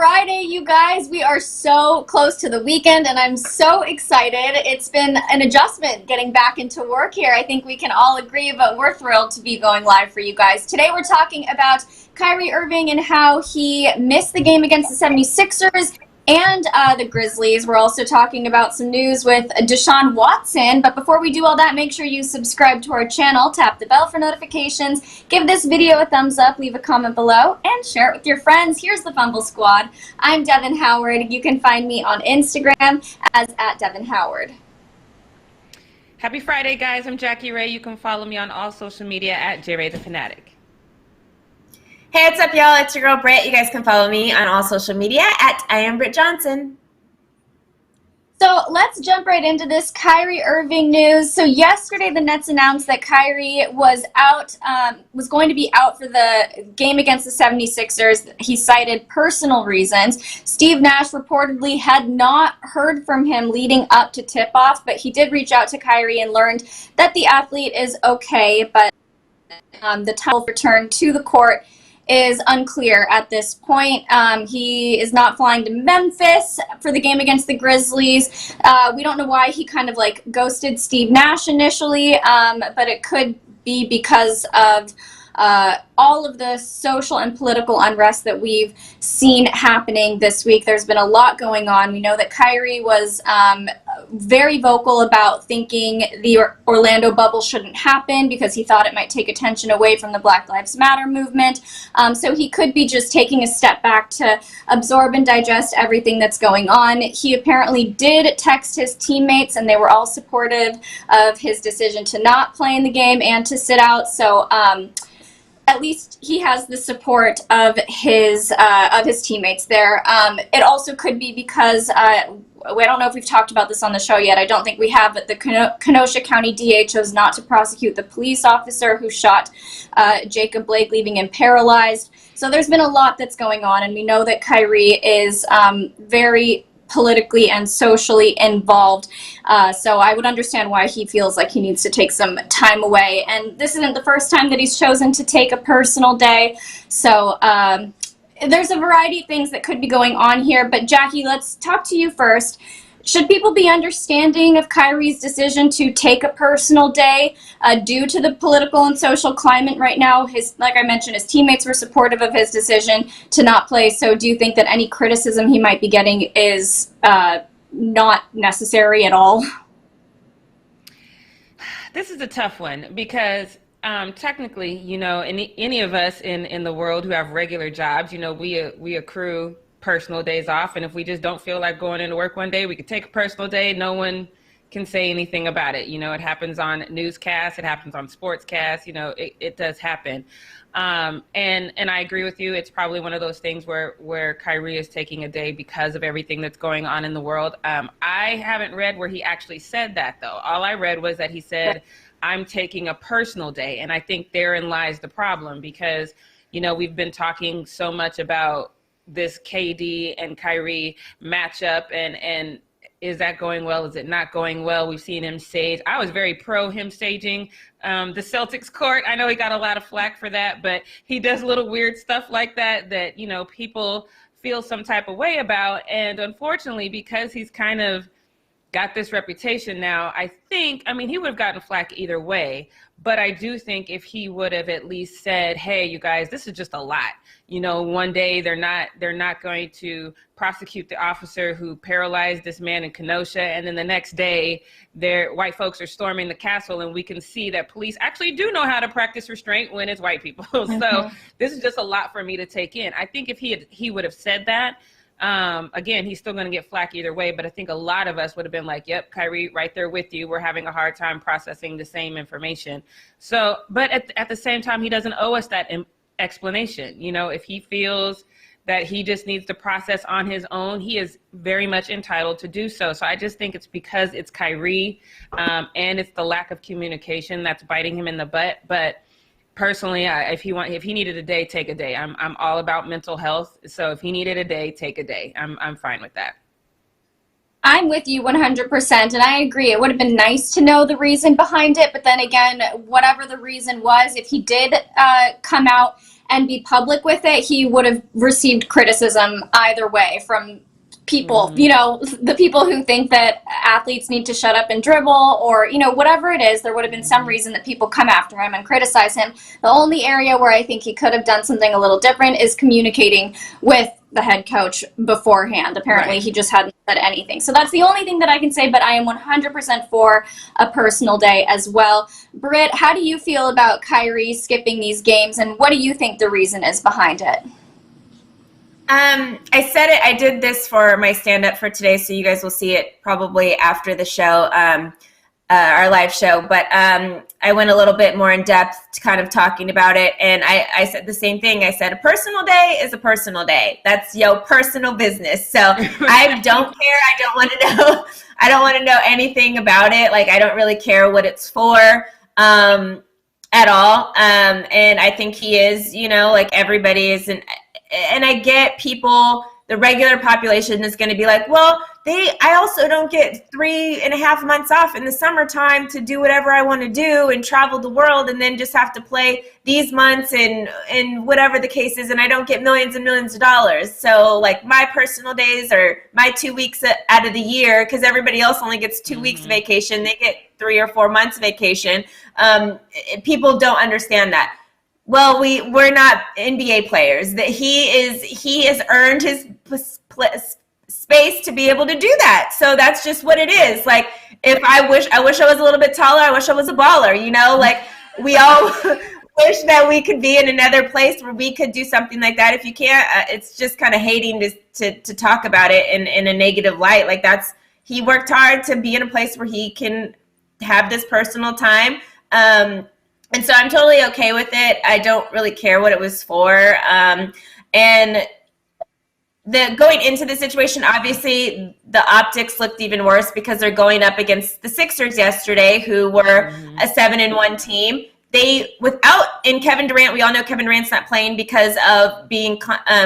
Friday, you guys. We are so close to the weekend, and I'm so excited. It's been an adjustment getting back into work here. I think we can all agree, but we're thrilled to be going live for you guys. Today, we're talking about Kyrie Irving and how he missed the game against the 76ers and the Grizzlies. We're also talking about some news with Deshaun Watson. But before we do all that, make sure you subscribe to our channel, tap the bell for notifications, give this video a thumbs up, leave a comment below, and share it with your friends. Here's the Fumble Squad. I'm Devin Howard. You can find me on Instagram as @DevinHoward. Happy Friday, guys. I'm Jackie Ray. You can follow me on all social media at JRayTheFanatic. Hey, what's up, y'all? It's your girl, Britt. You guys can follow me on all social media at @IamBrittJohnson. So let's jump right into this Kyrie Irving news. So yesterday, the Nets announced that Kyrie was going to be out for the game against the 76ers. He cited personal reasons. Steve Nash reportedly had not heard from him leading up to tip-off, but he did reach out to Kyrie and learned that the athlete is okay, but the time of return to the court is unclear at this point. He is not flying to Memphis for the game against the Grizzlies. We don't know why he kind of like ghosted Steve Nash initially, but it could be because of all of the social and political unrest that we've seen happening this week. There's been a lot going on. We know that Kyrie was very vocal about thinking the Orlando bubble shouldn't happen because he thought it might take attention away from the Black Lives Matter movement. So he could be just taking a step back to absorb and digest everything that's going on. He apparently did text his teammates, and they were all supportive of his decision to not play in the game and to sit out. So at least he has the support of his teammates there. It also could be because I don't know if we've talked about this on the show yet. I don't think we have, but the Kenosha County DA chose not to prosecute the police officer who shot Jacob Blake, leaving him paralyzed. So there's been a lot that's going on, and we know that Kyrie is very politically and socially involved. So I would understand why he feels like he needs to take some time away. And this isn't the first time that he's chosen to take a personal day. So there's a variety of things that could be going on here. But Jackie, let's talk to you first. Should people be understanding of Kyrie's decision to take a personal day due to the political and social climate right now? Like I mentioned, his teammates were supportive of his decision to not play. So do you think that any criticism he might be getting is not necessary at all? This is a tough one because technically, you know, any of us in the world who have regular jobs, you know, we accrue personal days off, and if we just don't feel like going into work one day, we could take a personal day. No one can say anything about it. You know, it happens on newscasts, it happens on sportscasts. You know, it does happen. And I agree with you. It's probably one of those things where Kyrie is taking a day because of everything that's going on in the world. I haven't read where he actually said that, though. All I read was that he said, I'm taking a personal day. And I think therein lies the problem because, you know, we've been talking so much about this KD and Kyrie matchup and is that going well? Is it not going well? We've seen him stage. I was very pro him staging the Celtics court. I know he got a lot of flack for that, but he does little weird stuff like that, you know, people feel some type of way about. And unfortunately, because he's kind of got this reputation now, I mean, he would have gotten flack either way, but I do think if he would have at least said, hey, you guys, this is just a lot. You know, one day they're not going to prosecute the officer who paralyzed this man in Kenosha, and then the next day white folks are storming the castle, and we can see that police actually do know how to practice restraint when it's white people. So this is just a lot for me to take in. I think if he would have said that, again, he's still going to get flack either way, but I think a lot of us would have been like, yep, Kyrie, right there with you. We're having a hard time processing the same information. So, but at the same time, he doesn't owe us that explanation. You know, if he feels that he just needs to process on his own, he is very much entitled to do so. So I just think it's because it's Kyrie and it's the lack of communication that's biting him in the butt. But personally, if he needed a day, take a day. I'm all about mental health. So if he needed a day, take a day. I'm fine with that. I'm with you 100%, and I agree. It would have been nice to know the reason behind it, but then again, whatever the reason was, if he did come out and be public with it, he would have received criticism either way from people, the people who think that athletes need to shut up and dribble, or, whatever it is, there would have been some reason that people come after him and criticize him. The only area where I think he could have done something a little different is communicating with the head coach beforehand. Apparently, He just hadn't said anything. So that's the only thing that I can say, but I am 100% for a personal day as well. Britt, how do you feel about Kyrie skipping these games, and what do you think the reason is behind it? I said it. I did this for my stand-up for today, so you guys will see it probably after the show, our live show. But I went a little bit more in depth, kind of talking about it, and I said the same thing. I said a personal day is a personal day. That's personal business. So I don't care. I don't want to know. I don't want to know anything about it. Like, I don't really care what it's for. At all. And I think he is, like everybody is and I get people, the regular population is going to be like, well, I also don't get 3.5 months off in the summertime to do whatever I want to do and travel the world, and then just have to play these months and whatever the case is, and I don't get millions and millions of dollars. So like my personal days are my 2 weeks out of the year, because everybody else only gets 2 weeks vacation. They get 3 or 4 months vacation. People don't understand that. Well, we're not NBA players. That he has earned his space to be able to do that. So that's just what it is. Like, I wish I was a little bit taller. I wish I was a baller. Like, we all wish that we could be in another place where we could do something like that. If you can't, it's just kind of hating to talk about it in a negative light. Like, he worked hard to be in a place where he can have this personal time. And so I'm totally okay with it. I don't really care what it was for. And going into the situation, obviously the optics looked even worse because they're going up against the Sixers yesterday, who were a 7-1 team. And Kevin Durant, we all know Kevin Durant's not playing because of being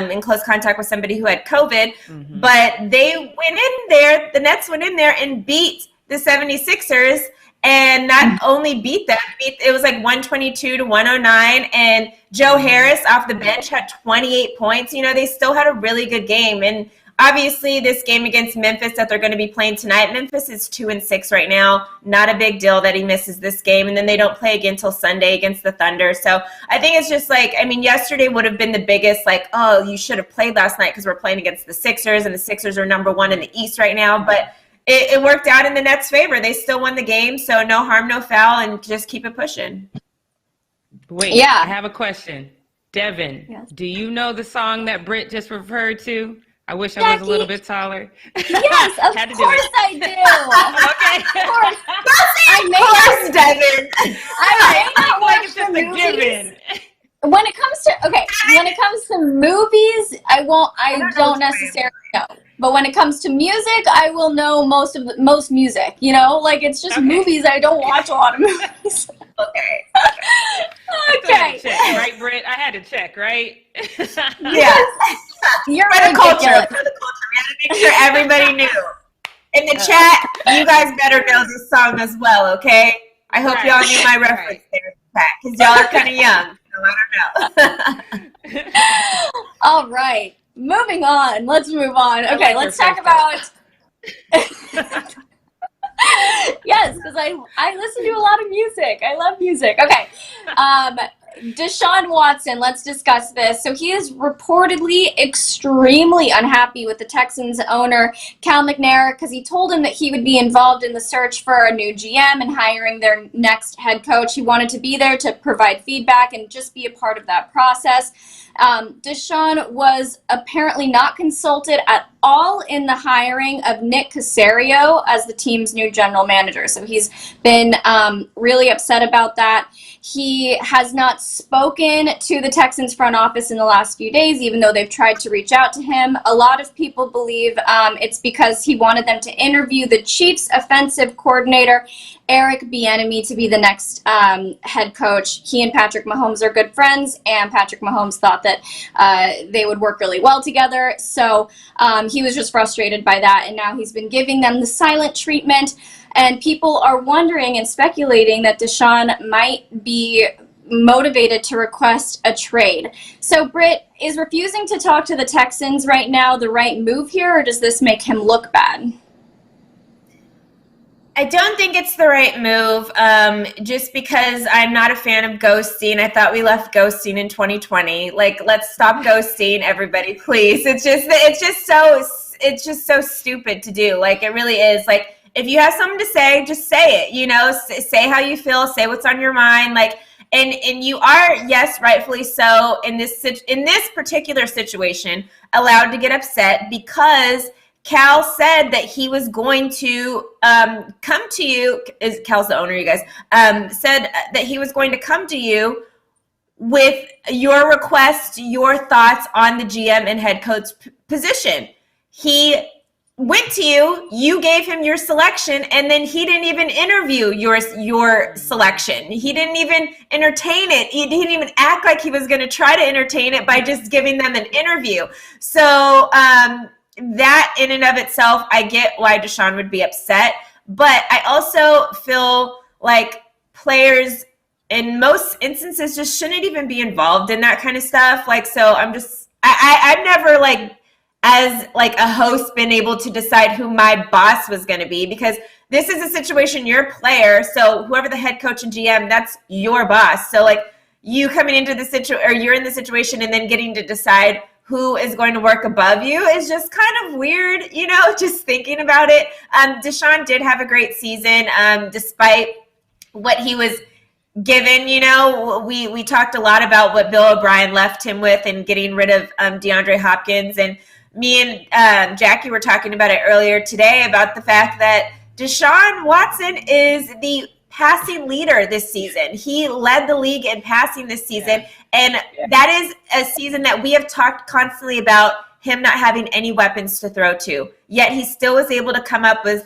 in close contact with somebody who had COVID. But they went in there, the Nets went in there and beat the 76ers. And not only beat them, it was like 122-109. And Joe Harris off the bench had 28 points. They still had a really good game. And obviously this game against Memphis that they're going to be playing tonight, Memphis is 2-6 right now. Not a big deal that he misses this game. And then they don't play again until Sunday against the Thunder. So I think it's just like, yesterday would have been the biggest, like, oh, you should have played last night because we're playing against the Sixers, and the Sixers are number 1 in the East right now. But it worked out in the Nets' favor. They still won the game, so no harm, no foul, and just keep it pushing. Wait, yeah. I have a question. Devin, yes. Do you know the song that Britt just referred to? I wish I was a little bit taller. Yes, of course I do. Okay. Of course. Of course, Devin. I may not watch the movies. When it comes to movies, I don't necessarily know. But when it comes to music, I will know most music, Like, it's just movies. I don't watch a lot of movies. Okay. Okay. Check, right, Britt? I had to check, right? Yeah. You're for the culture. We had to make sure everybody knew. In the chat, you guys better know this song as well, okay? I hope y'all knew my reference there, because y'all are kind of young, so I don't know. All right. Moving on. Let's move on. Okay, let's talk about... Yes, because I listen to a lot of music. I love music. Okay. Deshaun Watson, let's discuss this. So he is reportedly extremely unhappy with the Texans owner, Cal McNair, because he told him that he would be involved in the search for a new GM and hiring their next head coach. He wanted to be there to provide feedback and just be a part of that process. Deshaun was apparently not consulted at all in the hiring of Nick Caserio as the team's new general manager. So he's been really upset about that. He has not spoken to the Texans front office in the last few days, even though they've tried to reach out to him. A lot of people believe it's because he wanted them to interview the Chiefs' offensive coordinator, Eric Bieniemy, to be the next head coach. He and Patrick Mahomes are good friends, and Patrick Mahomes thought that they would work really well together. So he was just frustrated by that, and now he's been giving them the silent treatment. And people are wondering and speculating that Deshaun might be motivated to request a trade. So, Britt, is refusing to talk to the Texans right now the right move here, or does this make him look bad? I don't think it's the right move, just because I'm not a fan of ghosting. I thought we left ghosting in 2020. Like, let's stop ghosting, everybody, please. It's just so stupid to do. Like, it really is. Like, if you have something to say, just say it. You know, say how you feel, say what's on your mind. Like, and you are, yes, rightfully so, in this particular situation, allowed to get upset because Cal said that he was going to come to you. Cal's the owner, you guys. Said that he was going to come to you with your request, your thoughts on the GM and head coach position. He went to you, you gave him your selection, and then he didn't even interview your selection. He didn't even entertain it. He didn't even act like he was going to try to entertain it by just giving them an interview. So that in and of itself, I get why Deshaun would be upset, but I also feel like players in most instances just shouldn't even be involved in that kind of stuff. Like, so I've never as a host been able to decide who my boss was going to be, because this is a situation, you're a player. So whoever the head coach and GM, that's your boss. So you coming into the situation, or you're in the situation and then getting to decide who is going to work above you is just kind of weird, just thinking about it. Deshaun did have a great season, despite what he was given. We talked a lot about what Bill O'Brien left him with and getting rid of DeAndre Hopkins. And me and Jackie were talking about it earlier today about the fact that Deshaun Watson is the passing leader this season. He led the league in passing this season. Yeah. And that is a season that we have talked constantly about him not having any weapons to throw to. Yet he still was able to come up with,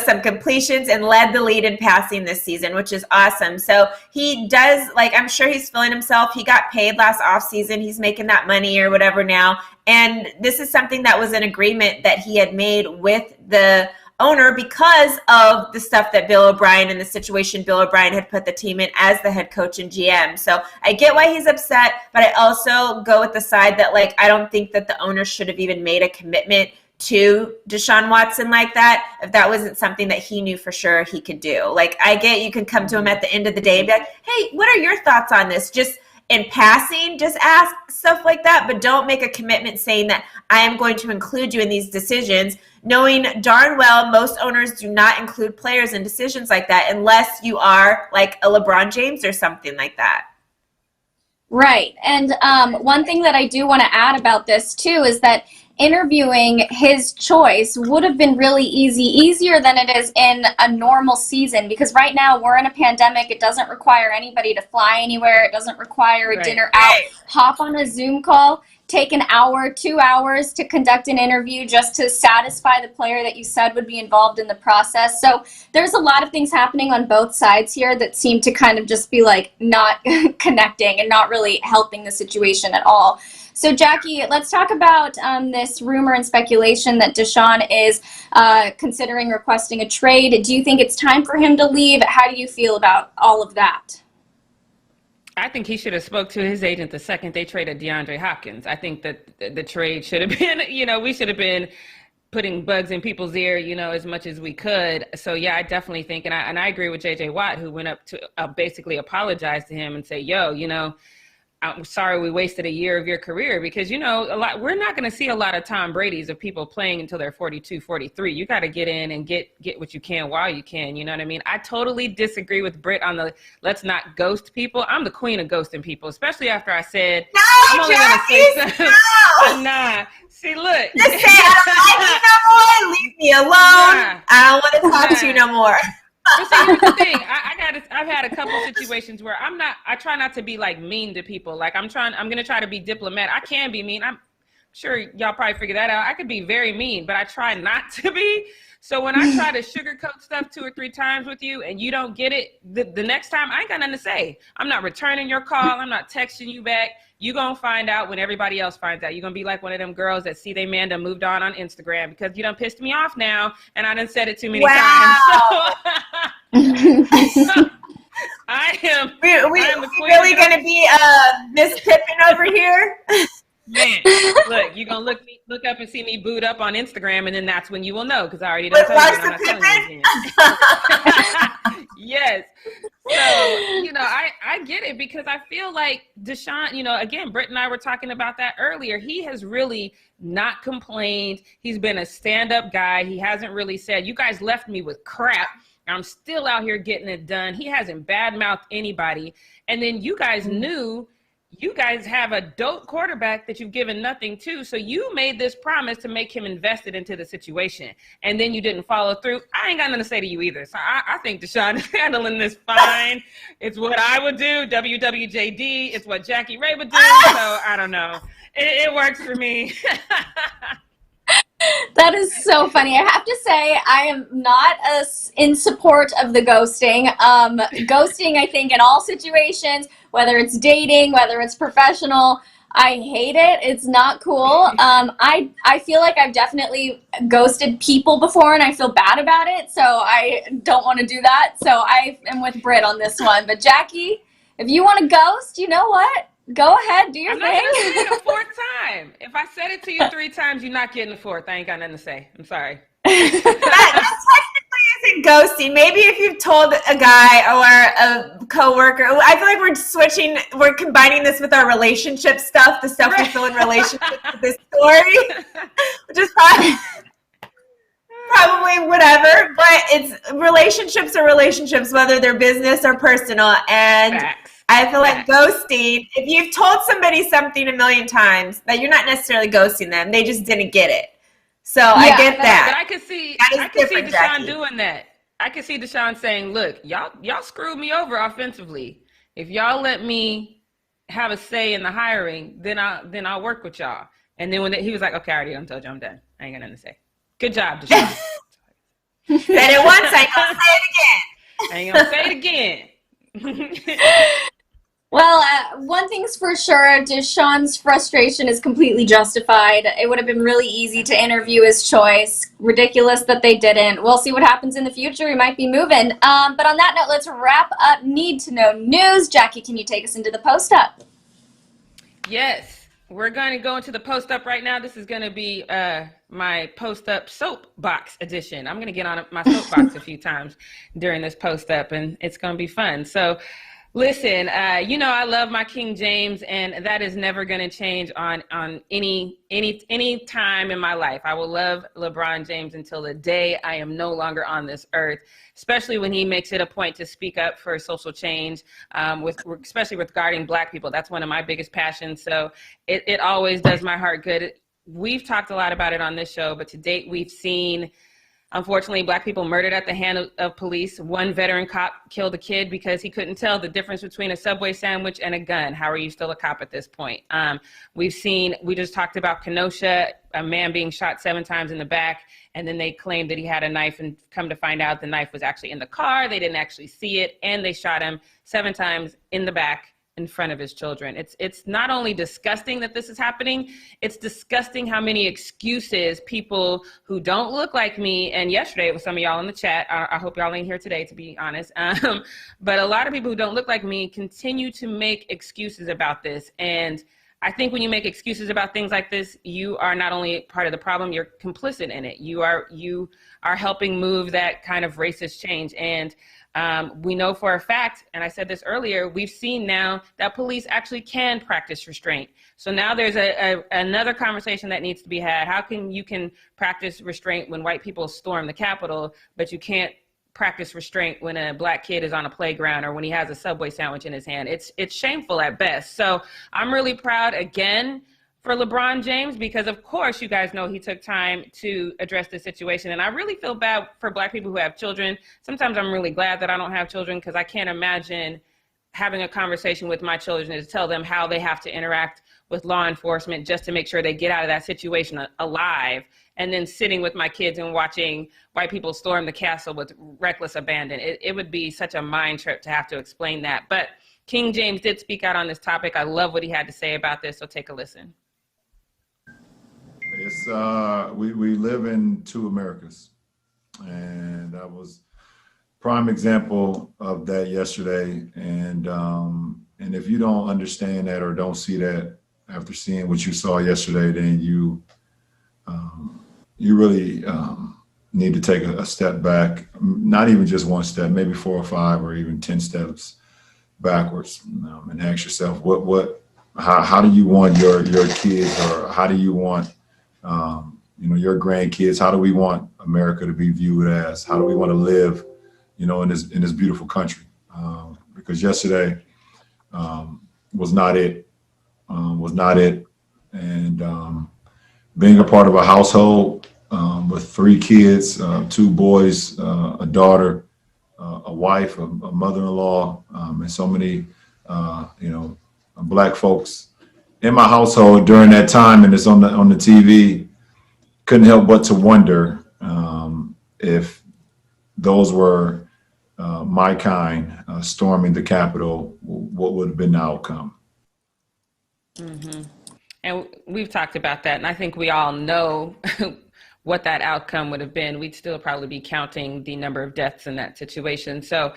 some completions and led the lead in passing this season, which is awesome. So he does, I'm sure he's feeling himself. He got paid last offseason. He's making that money or whatever now. And this is something that was an agreement that he had made with the owner because of the stuff that Bill O'Brien and the situation Bill O'Brien had put the team in as the head coach and GM. So I get why he's upset, but I also go with the side that I don't think that the owner should have even made a commitment to Deshaun Watson like that if that wasn't something that he knew for sure he could do. I get you can come to him at the end of the day and be like, hey, what are your thoughts on this? Just in passing, just ask stuff like that, but don't make a commitment saying that I am going to include you in these decisions, knowing darn well most owners do not include players in decisions like that unless you are like a LeBron James or something like that. Right. And one thing that I do want to add about this too is that interviewing his choice would have been really easier than it is in a normal season, because right now we're in a pandemic. It doesn't require anybody to fly anywhere. It doesn't require a dinner out. Hop on a Zoom call, take an hour, 2 hours to conduct an interview just to satisfy the player that you said would be involved in the process. So there's a lot of things happening on both sides here that seem to kind of just be not connecting and not really helping the situation at all. So, Jackie, let's talk about this rumor and speculation that Deshaun is considering requesting a trade. Do you think it's time for him to leave? How do you feel about all of that? I think he should have spoke to his agent the second they traded DeAndre Hopkins. I think that the trade should have been, we should have been putting bugs in people's ear, as much as we could. So, yeah, I definitely think, and I agree with J.J. Watt, who went up to basically apologize to him and say, I'm sorry we wasted a year of your career, because, we're not going to see a lot of Tom Brady's of people playing until they're 42, 43. You got to get in and get what you can while you can. You know what I mean? I totally disagree with Britt on the let's not ghost people. I'm the queen of ghosting people, especially after I said, no, I'm only going to say no. Nah. See, look. Just say, I don't like you no more. Leave me alone. Nah. I don't want to talk to you no more. But see, here's the thing. I've had a couple situations where I try not to be mean to people. I'm going to try to be diplomatic. I can be mean. I'm sure y'all probably figure that out. I could be very mean, but I try not to be. So when I try to sugarcoat stuff 2 or 3 times with you and you don't get it, the next time I ain't got nothing to say. I'm not returning your call. I'm not texting you back. You're going to find out when everybody else finds out. You're going to be like one of them girls that see they man done moved on Instagram because you done pissed me off now and I done said it too many times. So, I am. We I am the queen really of going to be Miss Pippin over here? Man, look, you're gonna look up and see me boot up on Instagram, and then that's when you will know, because I already done With told you, and Larsa I'm not telling you again. Yes. So, I get it, because I feel like Deshaun, again, Britt and I were talking about that earlier. He has really not complained. He's been a stand-up guy. He hasn't really said, you guys left me with crap. I'm still out here getting it done. He hasn't badmouthed anybody. And then you guys knew you guys have a dope quarterback that you've given nothing to. So you made this promise to make him invested into the situation, and then you didn't follow through. I ain't got nothing to say to you either. So I think Deshaun is handling this fine. It's what I would do. WWJD. It's what Jackie Ray would do. So I don't know. It works for me. That is so funny. I have to say, I am not in support of the ghosting. Ghosting, I think, in all situations, whether it's dating, whether it's professional, I hate it. It's not cool. I feel like I've definitely ghosted people before, and I feel bad about it, so I don't want to do that. So I am with Britt on this one. But Jackie, if you want to ghost, you know what? Go ahead, do your thing. I'm not going to say it a fourth time. If I said it to you 3 times, you're not getting the fourth. I ain't got nothing to say. I'm sorry. That technically isn't ghosting. Maybe if you've told a guy or a coworker, I feel like we're combining this with our relationship stuff, the stuff we feel in relationships with this story, which is probably whatever, but it's relationships are relationships, whether they're business or personal. And Facts. I feel like ghosting, if you've told somebody something a million times, that you're not necessarily ghosting them. They just didn't get it. So I get that. But I could see Deshaun Jackie. doing that. I could see Deshaun saying, look, y'all screwed me over offensively. If y'all let me have a say in the hiring, then I'll work with y'all. And then when he was like, okay, I already done told you I'm done. I ain't got nothing to say. Good job, Deshaun. Said it once, I ain't gonna say it again. I ain't gonna say it again. Well, one thing's for sure, Deshaun's frustration is completely justified. It would have been really easy to interview his choice. Ridiculous that they didn't. We'll see what happens in the future. We might be moving. But on that note, let's wrap up Need to Know News. Jackie, can you take us into the post-up? Yes, we're going to go into the post-up right now. This is going to be my post-up soapbox edition. I'm going to get on my soapbox a few times during this post-up, and it's going to be fun. So, listen, I love my King James, and that is never going to change on any time in my life. I will love LeBron James until the day I am no longer on this earth, especially when he makes it a point to speak up for social change, especially regarding Black people. That's one of my biggest passions. So it always does my heart good. We've talked a lot about it on this show, but to date we've seen, unfortunately, Black people murdered at the hand of police. One veteran cop killed a kid because he couldn't tell the difference between a Subway sandwich and a gun. How are you still a cop at this point? We just talked about Kenosha, a man being shot 7 times in the back, and then they claimed that he had a knife, and come to find out the knife was actually in the car. They didn't actually see it, and they shot him 7 times in the back in front of his children. It's not only disgusting that this is happening, it's disgusting how many excuses people who don't look like me, and yesterday it was some of y'all in the chat, I hope y'all ain't here today, to be honest, but a lot of people who don't look like me continue to make excuses about this. And I think when you make excuses about things like this, you are not only part of the problem, you're complicit in it. You are helping move that kind of racist change. And we know for a fact, and I said this earlier, we've seen now that police actually can practice restraint. So now there's another conversation that needs to be had. How can you practice restraint when white people storm the Capitol, but you can't practice restraint when a Black kid is on a playground or when he has a Subway sandwich in his hand? It's shameful at best. So I'm really proud again for LeBron James, because of course you guys know he took time to address this situation. And I really feel bad for Black people who have children. Sometimes I'm really glad that I don't have children, because I can't imagine having a conversation with my children to tell them how they have to interact with law enforcement just to make sure they get out of that situation alive, and then sitting with my kids and watching white people storm the castle with reckless abandon. It would be such a mind trip to have to explain that. But King James did speak out on this topic. I love what he had to say about this, so take a listen. It's we live in 2 Americas, and that was prime example of that yesterday. And if you don't understand that or don't see that after seeing what you saw yesterday, then you really need to take a step back, not even just one step, maybe 4 or 5 or even 10 steps backwards, and ask yourself, how do you want your kids, or how do you want your grandkids? How do we want America to be viewed as? How do we want to live, in this beautiful country? Because yesterday was not it. And being a part of a household with 3 kids, 2 boys, a daughter, a wife, a mother-in-law, and so many, Black folks in my household during that time, and it's on the TV. Couldn't help but to wonder if those were my kind storming the Capitol, what would have been the outcome? Mm-hmm. And we've talked about that, and I think we all know what that outcome would have been. We'd still probably be counting the number of deaths in that situation. So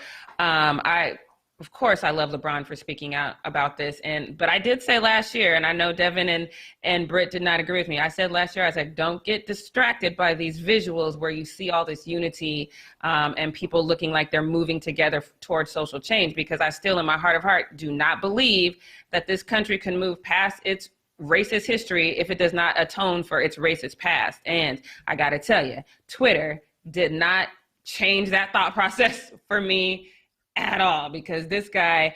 of course, I love LeBron for speaking out about this. But I did say last year, and I know Devin and Britt did not agree with me. I said last year, I said, don't get distracted by these visuals where you see all this unity and people looking like they're moving together towards social change, because I still, in my heart of heart, do not believe that this country can move past its racist history if it does not atone for its racist past. And I got to tell you, Twitter did not change that thought process for me at all, because this guy,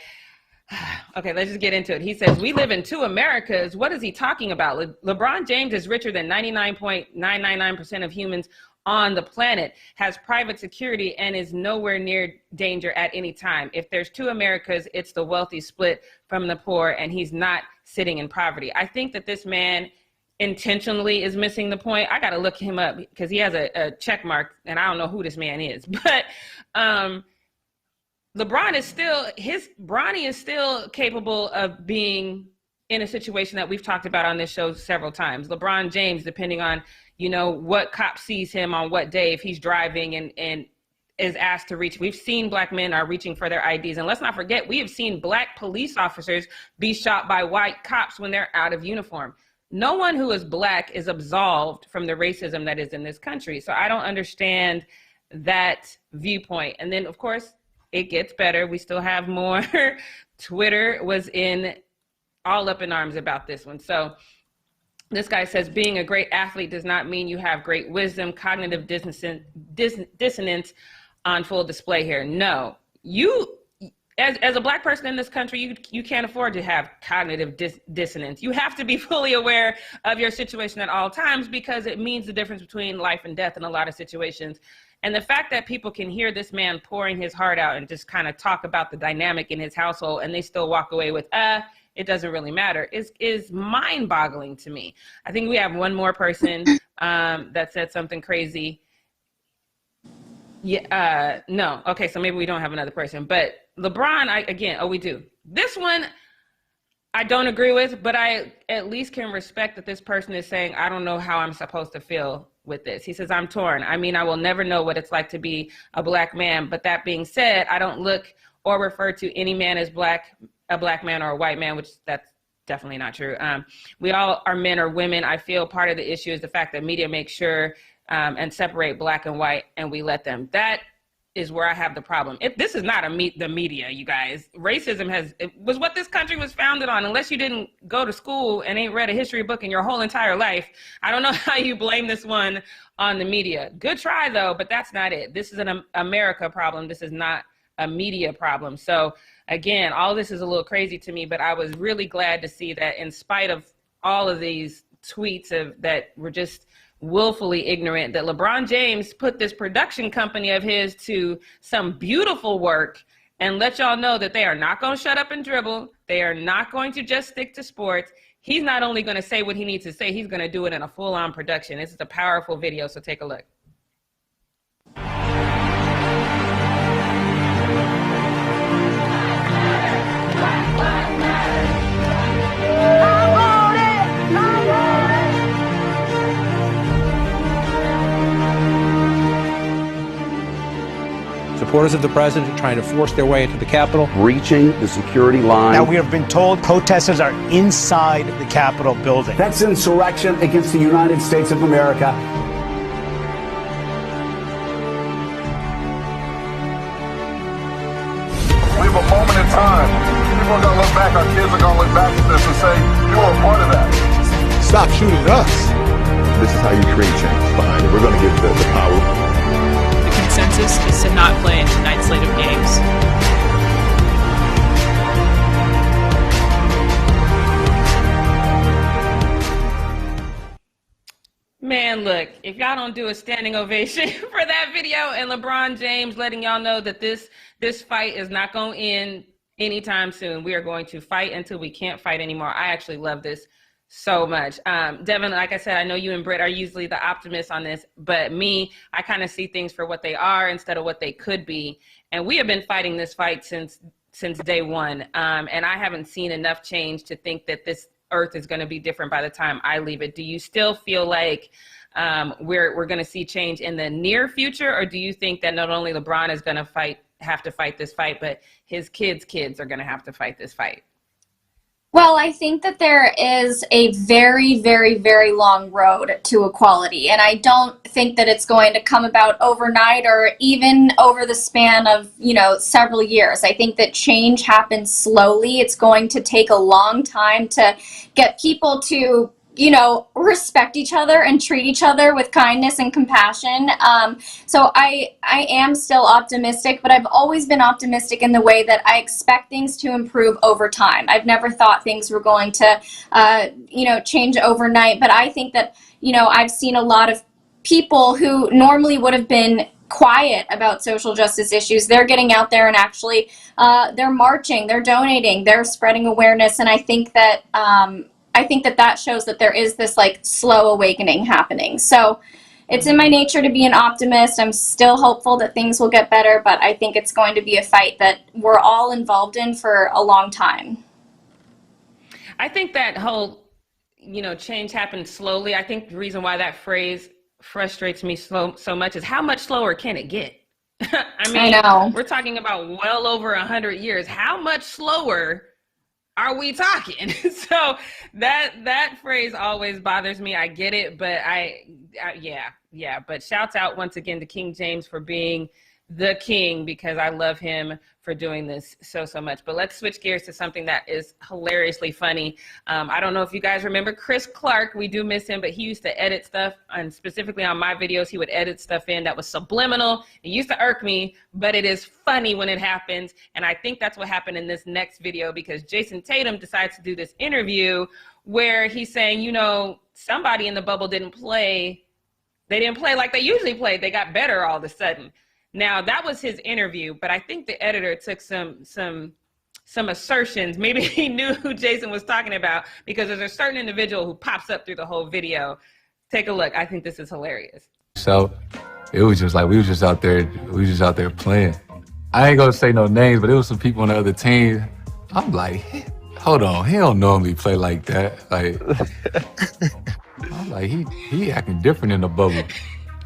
okay, let's just get into it. He says, we live in 2 Americas. What is he talking about? LeBron James is richer than 99.999% of humans on the planet, has private security, and is nowhere near danger at any time. If there's 2 Americas, it's the wealthy split from the poor, and he's not sitting in poverty. I think that this man intentionally is missing the point. I got to look him up because he has a check mark, and I don't know who this man is. But LeBron is still, Bronny is still capable of being in a situation that we've talked about on this show several times. LeBron James, depending on, what cop sees him on what day, if he's driving and is asked to reach. We've seen Black men are reaching for their IDs. And let's not forget, we have seen Black police officers be shot by white cops when they're out of uniform. No one who is Black is absolved from the racism that is in this country. So I don't understand that viewpoint. And then, of course, it gets better. We still have more. Twitter was all up in arms about this one. So this guy says, being a great athlete does not mean you have great wisdom. Cognitive dissonance on full display here. No, you, as a Black person in this country, you can't afford to have cognitive dissonance. You have to be fully aware of your situation at all times, because it means the difference between life and death in a lot of situations. And the fact that people can hear this man pouring his heart out and just kind of talk about the dynamic in his household, and they still walk away with, it doesn't really matter, is mind-boggling to me. I think we have one more person that said something crazy. Yeah, no. Okay, so maybe we don't have another person. But LeBron, we do. This one I don't agree with, but I at least can respect that this person is saying, I don't know how I'm supposed to feel with this. He says, I'm torn. I mean, I will never know what it's like to be a Black man. But that being said, I don't look or refer to any man as a Black man or a white man, which that's definitely not true. We all are men or women. I feel part of the issue is the fact that media makes sure and separate Black and white, and we let them. That is where I have the problem. This is not the media, you guys. Racism was what this country was founded on. Unless you didn't go to school and ain't read a history book in your whole entire life, I don't know how you blame this one on the media. Good try, though, but that's not it. This is an America problem. This is not a media problem. So again, all this is a little crazy to me, but I was really glad to see that in spite of all of these tweets that were just willfully ignorant, that LeBron James put this production company of his to some beautiful work and let y'all know that they are not going to shut up and dribble. They are not going to just stick to sports. He's not only going to say what he needs to say, he's going to do it in a full-on production. This is a powerful video, so take a look. supporters of the president trying to force their way into the Capitol. Breaching the security line. Now, we have been told protesters are inside the Capitol building. That's insurrection against the United States of America. We have a moment in time. People are going to look back, our kids are going to look back at this and say, you were a part of that. Stop shooting us. This is how you create change behind it. We're going to give the power. The consensus is to not play in tonight's slate of games. Man, look, if y'all don't do a standing ovation for that video and LeBron James letting y'all know that this fight is not going to end anytime soon. We are going to fight until we can't fight anymore. I actually love this so much. Devin, like I said, I know you and Britt are usually the optimists on this, but me, I kind of see things for what they are instead of what they could be. And we have been fighting this fight since day one. And I haven't seen enough change to think that this earth is going to be different by the time I leave it. Do you still feel like we're going to see change in the near future, or do you think that not only LeBron is going to have to fight this fight, but his kids are going to have to fight this fight? Well, I think that there is a very, very, very long road to equality, and I don't think that it's going to come about overnight or even over the span of, several years. I think that change happens slowly. It's going to take a long time to get people to respect each other and treat each other with kindness and compassion. So I am still optimistic, but I've always been optimistic in the way that I expect things to improve over time. I've never thought things were going to, change overnight, but I think that, I've seen a lot of people who normally would have been quiet about social justice issues. They're getting out there and actually they're marching, they're donating, they're spreading awareness, and I think that that shows that there is this slow awakening happening. So it's in my nature to be an optimist. I'm still hopeful that things will get better, but I think it's going to be a fight that we're all involved in for a long time. I think that whole, change happens slowly. I think the reason why that phrase frustrates me so much is how much slower can it get? I know. We're talking about well over 100 years. How much slower are we talking? So that phrase always bothers me. I get it, but but shouts out once again to King James for being the king, because I love him for doing this so much. But let's switch gears to something that is hilariously funny. I don't know if you guys remember Chris Clark. We do miss him, but he used to edit stuff, and specifically on my videos, he would edit stuff in that was subliminal. It used to irk me, but it is funny when it happens. And I think that's what happened in this next video, because Jason Tatum decides to do this interview where he's saying, somebody in the bubble didn't play. They didn't play like they usually play. They got better all of a sudden. Now, that was his interview, but I think the editor took some assertions. Maybe he knew who Jason was talking about, because there's a certain individual who pops up through the whole video. Take a look. I think this is hilarious. So it was just like we was just out there playing. I ain't gonna say no names, but it was some people on the other team. I'm like, hold on, he don't normally play like that. Like, I'm like, he acting different in the bubble.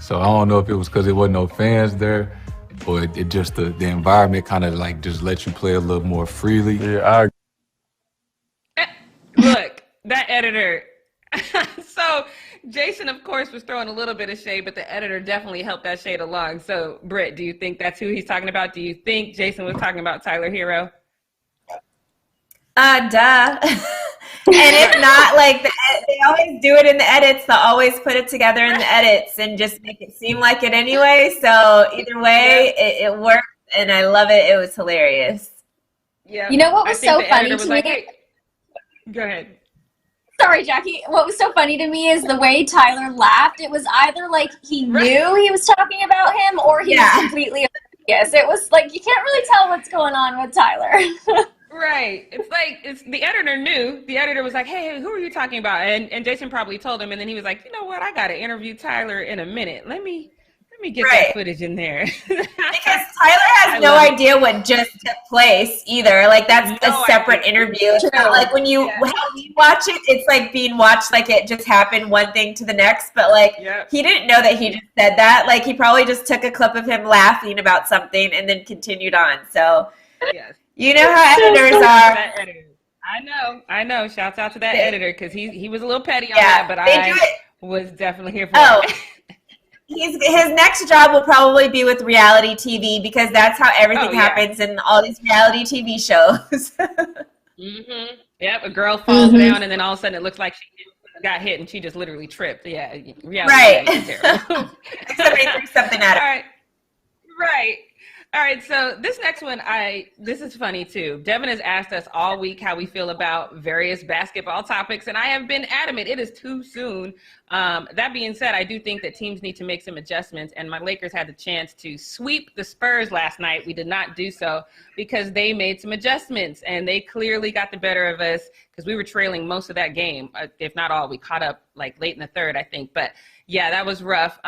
So I don't know if it was because there wasn't no fans there, or it just the environment kind of just lets you play a little more freely. Yeah, Look, that editor. So Jason, of course, was throwing a little bit of shade, but the editor definitely helped that shade along. So Britt, do you think that's who he's talking about? Do you think Jason was talking about Tyler Hero? Duh. And if not, they always do it in the edits. They'll always put it together in the edits and just make it seem like it anyway. So either way, it worked, and I love it. It was hilarious. Yeah. You know what was so funny to me? Hey. Go ahead. Sorry, Jackie. What was so funny to me is the way Tyler laughed. It was either he knew he was talking about him, or he was completely oblivious. It was you can't really tell what's going on with Tyler. Right. It's the editor knew. The editor was like, hey, who are you talking about? And Jason probably told him, and then he was like, you know what? I got to interview Tyler in a minute. Let me me get that footage in there. Because Tyler has no idea what just took place either. Like that's a separate interview. It's not like when you watch it, it's like being watched like it just happened one thing to the next. But like he didn't know that he just said that. Like he probably just took a clip of him laughing about something and then continued on. So you know how editors are. I know. Shouts out to that editor because he was a little petty on that, but I was definitely here for it. His next job will probably be with reality TV because that's how everything happens in all these reality TV shows. Yep, a girl falls down and then all of a sudden it looks like she got hit and she just literally tripped. Yeah, reality is terrible. Except they threw something at her. All right. All right, so this next one, this is funny too. Devin has asked us all week how we feel about various basketball topics, and I have been adamant it is too soon. That being said, I do think that teams need to make some adjustments, and my Lakers had the chance to sweep the Spurs last night. We did not do so because they made some adjustments, and they clearly got the better of us because we were trailing most of that game, if not all. We caught up like late in the third, I think. But yeah, that was rough.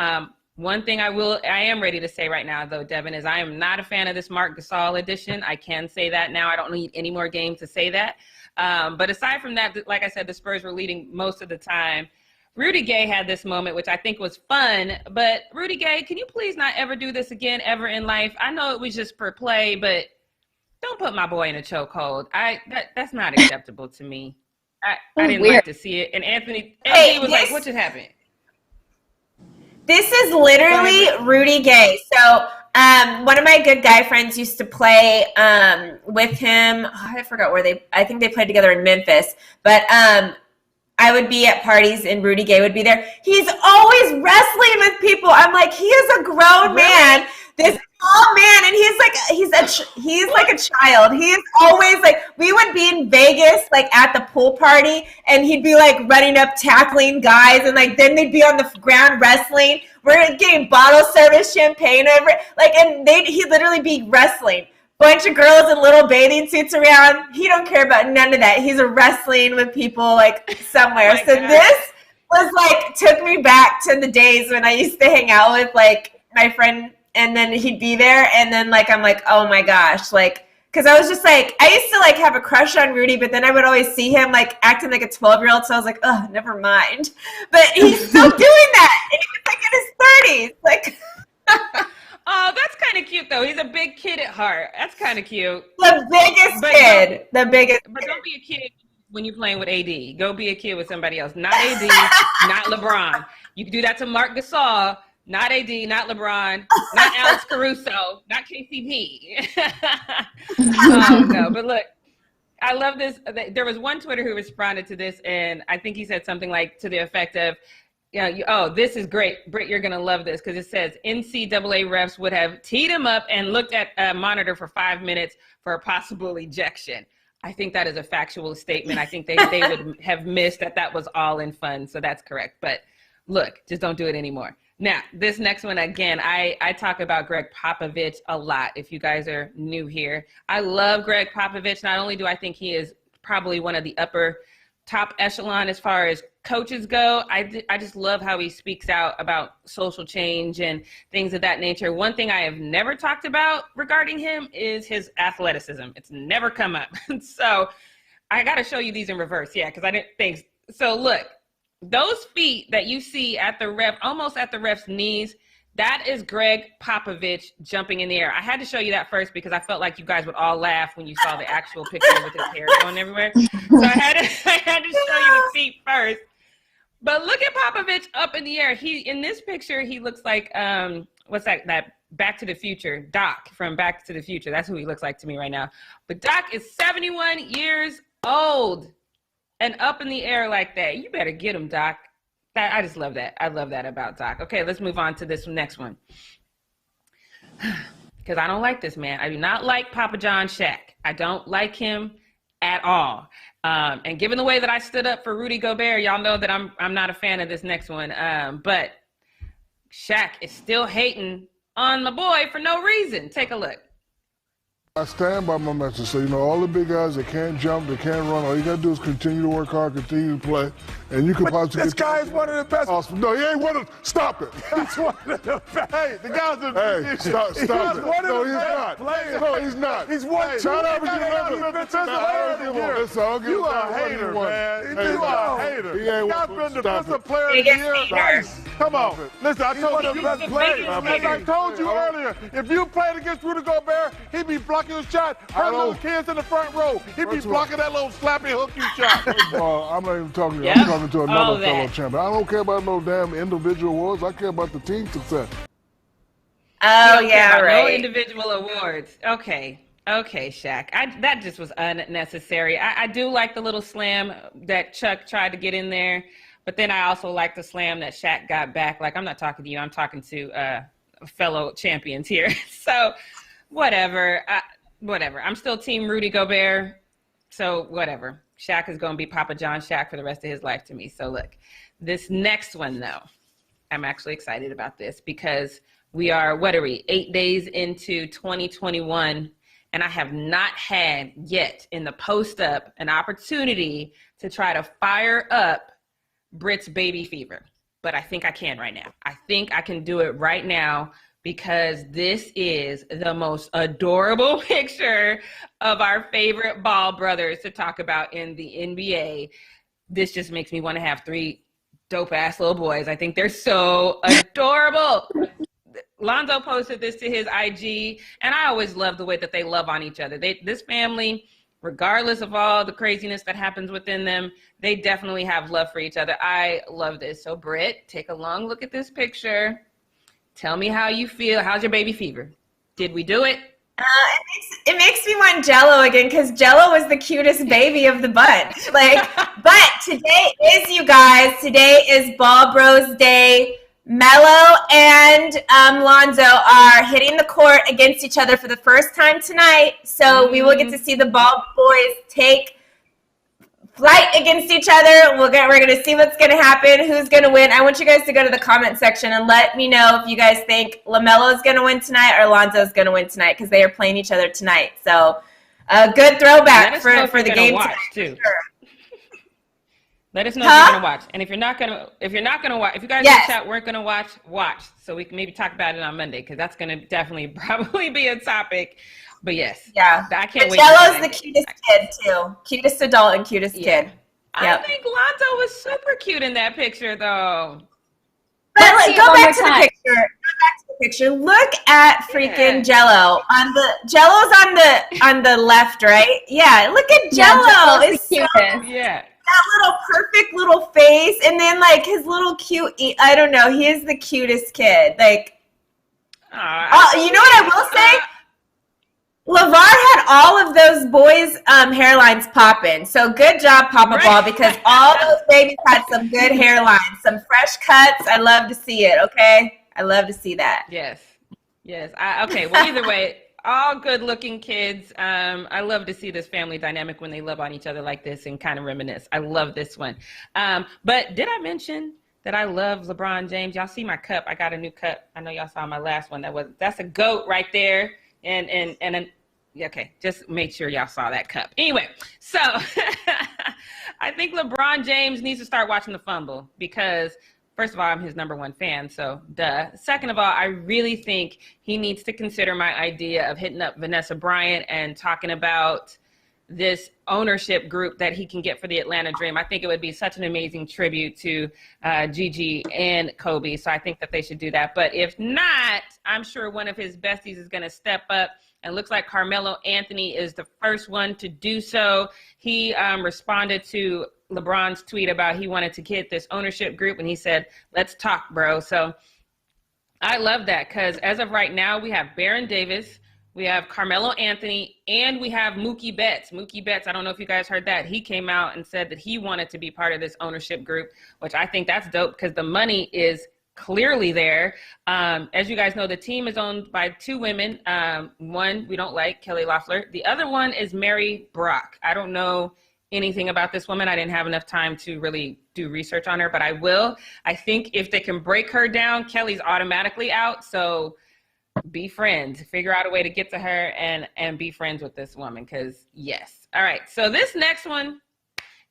One thing I am ready to say right now, though, Devin, is I am not a fan of this Marc Gasol edition. I can say that now. I don't need any more games to say that. But aside from that, like I said, the Spurs were leading most of the time. Rudy Gay had this moment, which I think was fun. But Rudy Gay, can you please not ever do this again, ever in life? I know it was just for play, but don't put my boy in a chokehold. That's not acceptable to me. I didn't like to see it. And Anthony was like, what just happened? This is literally Rudy Gay. So one of my good guy friends used to play with him. Oh, I forgot where I think they played together in Memphis. But I would be at parties and Rudy Gay would be there. He's always wrestling with people. I'm like, he is a grown man. This tall man, and he's like a child. He is always like, we would be in Vegas, like at the pool party, and he'd be like running up, tackling guys, and like then they'd be on the ground wrestling. We're getting bottle service, champagne over, like, and he'd literally be wrestling. Bunch of girls in little bathing suits around. He don't care about none of that. He's wrestling with people like somewhere. So this was like took me back to the days when I used to hang out with like my friend. And then he'd be there, and then like I'm like, oh my gosh, like, because I was just like, I used to like have a crush on Rudy, but then I would always see him like acting like a 12-year-old, so I was like, oh, never mind. But he's still doing that, and he's like in his 30s, like. Oh, that's kind of cute though. He's a big kid at heart. That's kind of cute. The biggest kid. But don't be a kid when you're playing with AD. Go be a kid with somebody else. Not AD, not LeBron. You can do that to Marc Gasol. Not AD, not LeBron, not Alex Caruso, not KCP. Oh, no, but look, I love this. There was one Twitter who responded to this, and I think he said something like to the effect of, this is great. Britt, you're going to love this, because it says NCAA refs would have teed him up and looked at a monitor for 5 minutes for a possible ejection. I think that is a factual statement. I think they would have missed that was all in fun, so that's correct. But look, just don't do it anymore. Now, this next one, again, I talk about Greg Popovich a lot, if you guys are new here. I love Greg Popovich. Not only do I think he is probably one of the upper top echelon as far as coaches go, I just love how he speaks out about social change and things of that nature. One thing I have never talked about regarding him is his athleticism. It's never come up. So I got to show you these in reverse, because I didn't think. So look. Those feet that you see at the ref, almost at the ref's knees, that is Greg Popovich jumping in the air. I had to show you that first because I felt like you guys would all laugh when you saw the actual picture with his hair going everywhere. So I had to show you the feet first. But look at Popovich up in the air. In this picture, he looks like, what's that Back to the Future, Doc from Back to the Future. That's who he looks like to me right now. But Doc is 71 years old. And up in the air like that. You better get him, Doc. I just love that. I love that about Doc. Okay, let's move on to this next one. Because I don't like this man. I do not like Papa John Shaq. I don't like him at all. And given the way that I stood up for Rudy Gobert, y'all know that I'm not a fan of this next one. But Shaq is still hating on my boy for no reason. Take a look. I stand by my message. So, all the big guys that can't jump, that can't run, all you got to do is continue to work hard, continue to play, and you can possibly This guy is one of the best. Awesome. No, he ain't one of Stop it. He's one of the best. Hey, the guy's a Hey, stop it. No, he's not. Players. No, he's not. He's one. Hey, shout out to You are a hater, man. You are a hater. He ain't I've one. been the Stop best it. player of the Biggest year. hater. Come on. Listen, I told you, best players. as I told you earlier, if you played against Rudy Gobert, he'd be blocking your shot. Her little kids in the front row, he'd be blocking that little slappy hook you shot. I'm not even talking to you. Yep. I'm talking to another All fellow that. champion. I don't care about no damn individual awards. I care about the team success. Oh, You don't care yeah, about right. No individual awards. Okay, Shaq. That just was unnecessary. I do like the little slam that Chuck tried to get in there, but then I also like the slam that Shaq got back. Like, I'm not talking to you. I'm talking to fellow champions here. So, whatever. I'm still Team Rudy Gobert. So, whatever. Shaq is going to be Papa John Shaq for the rest of his life to me. So, look, this next one, though, I'm actually excited about this because we are, 8 days into 2021, and I have not had yet in the post-up an opportunity to try to fire up Brit's baby fever. But I think I can right now. I think I can do it right now because this is the most adorable picture of our favorite Ball brothers to talk about in the NBA. This just makes me want to have 3 dope-ass little boys. I think they're so adorable. Lonzo posted this to his IG, and I always love the way that they love on each other. This family, regardless of all the craziness that happens within them, they definitely have love for each other. I love this. So, Britt, take a long look at this picture. Tell me how you feel. How's your baby fever? Did we do it? It makes me want Jello again because Jello was the cutest baby of the bunch. But today is, you guys, today is Ball Bros Day. Melo and Lonzo are hitting the court against each other for the first time tonight. So we will get to see the Ball boys take flight against each other. We're going to see what's going to happen, who's going to win. I want you guys to go to the comment section and let me know if you guys think LaMelo is going to win tonight or Lonzo is going to win tonight because they are playing each other tonight. So a good throwback for the game watch tonight. too. Sure. Let us know if you're gonna watch, and if you're not gonna watch, if you guys in the chat weren't gonna watch, so we can maybe talk about it on Monday because that's gonna definitely probably be a topic. But yes, I can't wait. Jello's the cutest kid too, cutest adult and cutest kid. I think Lonzo was super cute in that picture, though. But go back to the picture. Go back to the picture. Look at freaking Jello. Jello's on the left, right? Yeah. Look at Jello. It's the cutest. Yeah. That little perfect little face, and then his little cute. I don't know. He is the cutest kid. You know what I will say? LeVar had all of those boys' hairlines popping. So good job, Papa Ball, because all those babies had some good hairlines, some fresh cuts. I love to see it. Okay, I love to see that. Yes. Okay. Well, either way. All good-looking kids. I love to see this family dynamic when they love on each other like this and kind of reminisce. I love this one. But did I mention that I love LeBron James? Y'all see my cup? I got a new cup. I know y'all saw my last one. That's a GOAT right there. Okay, just make sure y'all saw that cup. Anyway, so I think LeBron James needs to start watching the Fumble because first of all, I'm his #1 fan, so duh. Second of all, I really think he needs to consider my idea of hitting up Vanessa Bryant and talking about this ownership group that he can get for the Atlanta Dream. I think it would be such an amazing tribute to Gigi and Kobe, so I think that they should do that. But if not, I'm sure one of his besties is going to step up, and looks like Carmelo Anthony is the first one to do so. He responded to LeBron's tweet about he wanted to get this ownership group, and he said, "Let's talk, bro." So I love that because as of right now, we have Baron Davis, we have Carmelo Anthony, and we have Mookie Betts. Mookie Betts, I don't know if you guys heard that. He came out and said that he wanted to be part of this ownership group, which I think that's dope because the money is clearly there. As you guys know, the team is owned by 2 women. One we don't like, Kelly Loeffler. The other one is Mary Brock. I don't know anything about this woman. I didn't have enough time to really do research on her, but I will. I think if they can break her down, Kelly's automatically out. So be friends. Figure out a way to get to her and be friends with this woman, because yes. All right, so this next one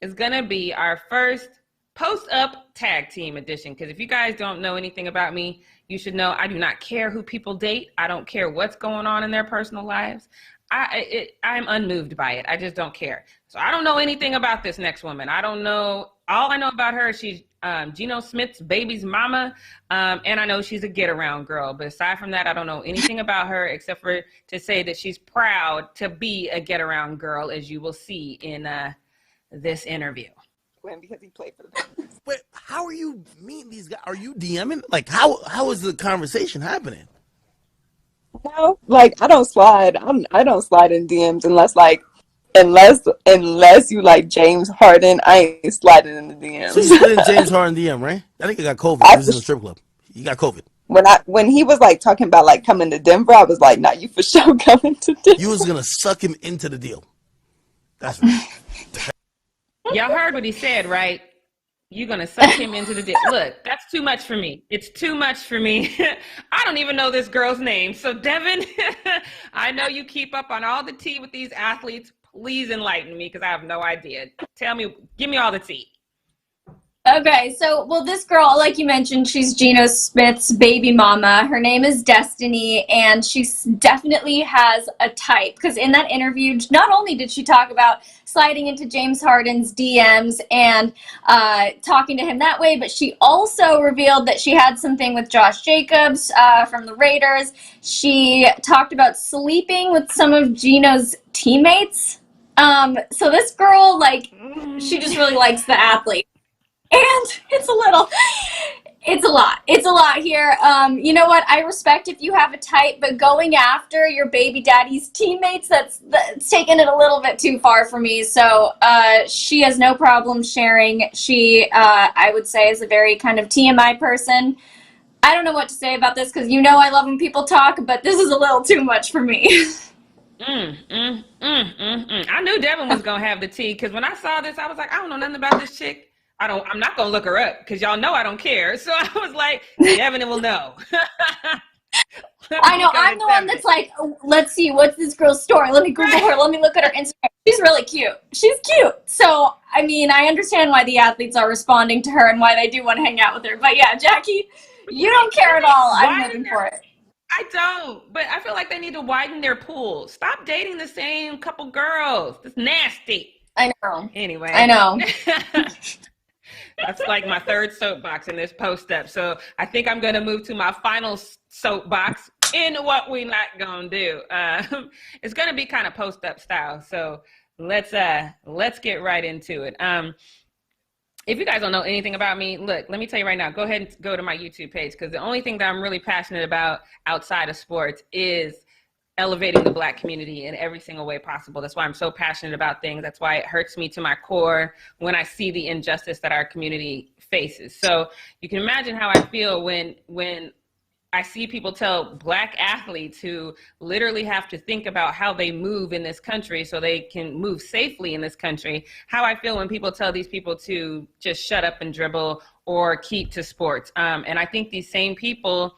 is going to be our first post-up tag team edition, because if you guys don't know anything about me, you should know I do not care who people date. I don't care what's going on in their personal lives. I'm unmoved by it. I just don't care. So I don't know anything about this next woman. I don't know. All I know about her is she's Geno Smith's baby's mama, and I know she's a get-around girl. But aside from that, I don't know anything about her except for to say that she's proud to be a get-around girl, as you will see in this interview. Because he played for the Bengals. Wait, how are you meeting these guys? Are you DMing? Like, how is the conversation happening? No, like I don't slide. I don't slide in DMs unless you like James Harden. I ain't sliding in the DMs. So you slid in James Harden DM, right? I think he got COVID. He was in the strip club. He got COVID. When he was like talking about like coming to Denver, I was like, nah, you for sure coming to Denver. You was gonna suck him into the deal. That's right. Y'all heard what he said, right? You're going to suck him into the dick. Look, that's too much for me. It's too much for me. I don't even know this girl's name. So, Devin, I know you keep up on all the tea with these athletes. Please enlighten me, because I have no idea. Tell me, give me all the tea. Okay, so, well, this girl, like you mentioned, she's Geno Smith's baby mama. Her name is Destiny, and she definitely has a type. Because in that interview, not only did she talk about sliding into James Harden's DMs and talking to him that way, but she also revealed that she had something with Josh Jacobs from the Raiders. She talked about sleeping with some of Geno's teammates. So this girl, like, she just really likes the athlete. And it's a lot here. You know what? I respect if you have a type, but going after your baby daddy's teammates, that's taking it a little bit too far for me. So she has no problem sharing. She, I would say, is a very kind of TMI person. I don't know what to say about this, because you know I love when people talk, but this is a little too much for me. I knew Devin was going to have the tea, because when I saw this, I was like, I don't know nothing about this chick. I'm not going to look her up, because y'all know I don't care. So I was like, Devin will know. I know. I'm the one that's like, oh, let's see, what's this girl's story? Let me Google her. Let me look at her Instagram. She's really cute. She's cute. So, I mean, I understand why the athletes are responding to her and why they do want to hang out with her. But yeah, Jackie, you don't care at all. I'm living for it. I don't, but I feel like they need to widen their pool. Stop dating the same couple girls. It's nasty. I know. Anyway. I know. That's like my third soapbox in this post-up. So I think I'm going to move to my final soapbox in what we not going to do. It's going to be kind of post-up style. So let's get right into it. If you guys don't know anything about me, look, let me tell you right now, go ahead and go to my YouTube page, because the only thing that I'm really passionate about outside of sports is elevating the Black community in every single way possible. That's why I'm so passionate about things. That's why it hurts me to my core when I see the injustice that our community faces. So you can imagine how I feel when I see people tell Black athletes who literally have to think about how they move in this country so they can move safely in this country, how I feel when people tell these people to just shut up and dribble or keep to sports. And I think these same people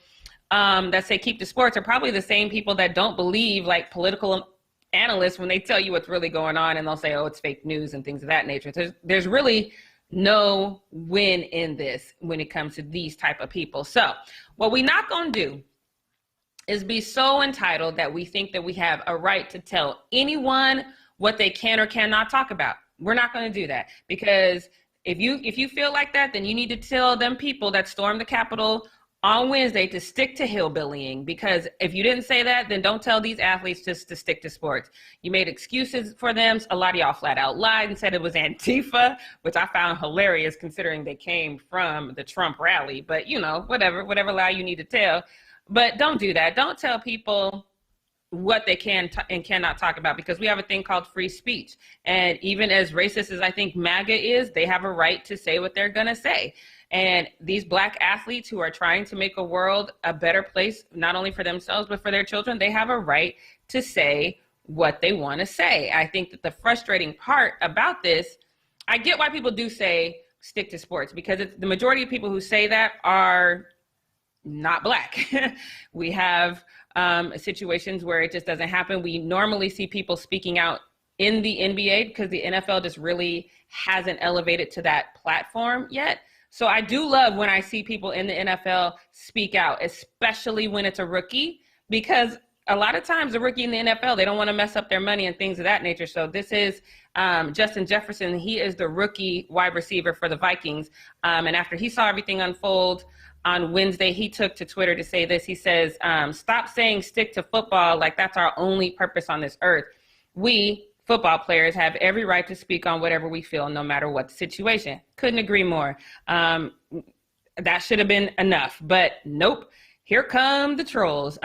that say keep to sports are probably the same people that don't believe like political analysts when they tell you what's really going on, and they'll say, oh, it's fake news and things of that nature. There's really no win in this when it comes to these type of people. So what we're not going to do is be so entitled that we think that we have a right to tell anyone what they can or cannot talk about. We're not going to do that, because if you feel like that, then you need to tell them people that stormed the Capitol on Wednesday to stick to hillbillying, because if you didn't say that, then don't tell these athletes just to stick to sports. You made excuses for them. A lot of y'all flat out lied and said it was Antifa, which I found hilarious considering they came from the Trump rally. But, you know, whatever lie you need to tell. But don't do that. Don't tell people what they can and cannot talk about, because we have a thing called free speech. And even as racist as I think MAGA is, they have a right to say what they're going to say. And these Black athletes who are trying to make a world a better place, not only for themselves, but for their children, they have a right to say what they want to say. I think that the frustrating part about this, I get why people do say stick to sports, because the majority of people who say that are not Black. We have situations where it just doesn't happen. We normally see people speaking out in the NBA because the NFL just really hasn't elevated to that platform yet. So I do love when I see people in the NFL speak out, especially when it's a rookie, because a lot of times a rookie in the NFL, they don't want to mess up their money and things of that nature. So this is Justin Jefferson. He is the rookie wide receiver for the Vikings. And after he saw everything unfold on Wednesday, he took to Twitter to say this. He says, stop saying stick to football like that's our only purpose on this earth. We, football players, have every right to speak on whatever we feel, no matter what the situation. Couldn't agree more. That should have been enough. But nope, here come the trolls.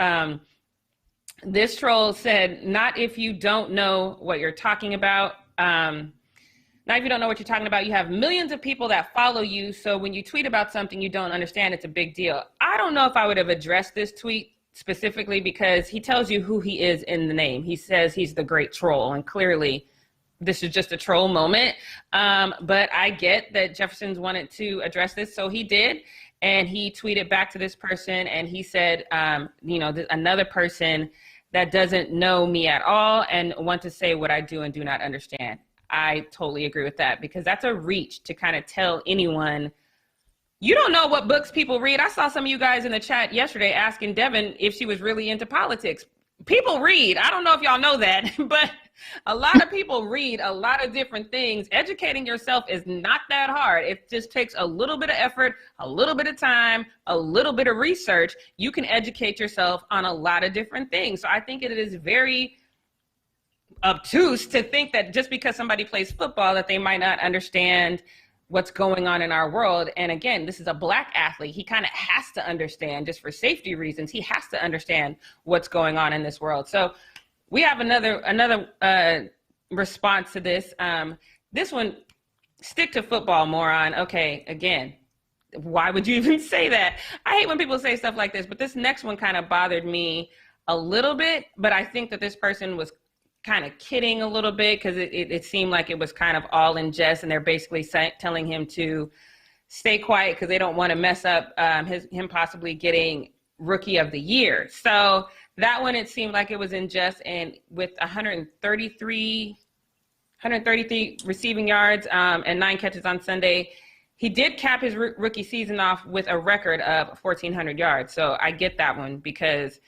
This troll said, not if you don't know what you're talking about. Not if you don't know what you're talking about. You have millions of people that follow you. So when you tweet about something you don't understand, it's a big deal. I don't know if I would have addressed this tweet specifically because he tells you who he is in the name. He says he's the great troll. And clearly this is just a troll moment. But I get that Jefferson's wanted to address this. So he did. And he tweeted back to this person. And he said, another person that doesn't know me at all and want to say what I do and do not understand. I totally agree with that because that's a reach to kind of tell anyone, you don't know what books people read. I saw some of you guys in the chat yesterday asking Devin if she was really into politics. People read. I don't know if y'all know that, but a lot of people read a lot of different things. Educating yourself is not that hard. It just takes a little bit of effort, a little bit of time, a little bit of research. You can educate yourself on a lot of different things. So I think it is very obtuse to think that just because somebody plays football that they might not understand what's going on in our world. And again, this is a Black athlete. He kind of has to understand, just for safety reasons, he has to understand what's going on in this world. So we have another response to this. This one, stick to football, moron. Okay, again, why would you even say that? I hate when people say stuff like this, but this next one kind of bothered me a little bit, but I think that this person was kind of kidding a little bit because it seemed like it was kind of all in jest, and they're basically telling him to stay quiet because they don't want to mess up him possibly getting Rookie of the Year. So that one, it seemed like it was in jest, and with 133 receiving yards and 9 catches on Sunday, he did cap his rookie season off with a record of 1,400 yards. So I get that one because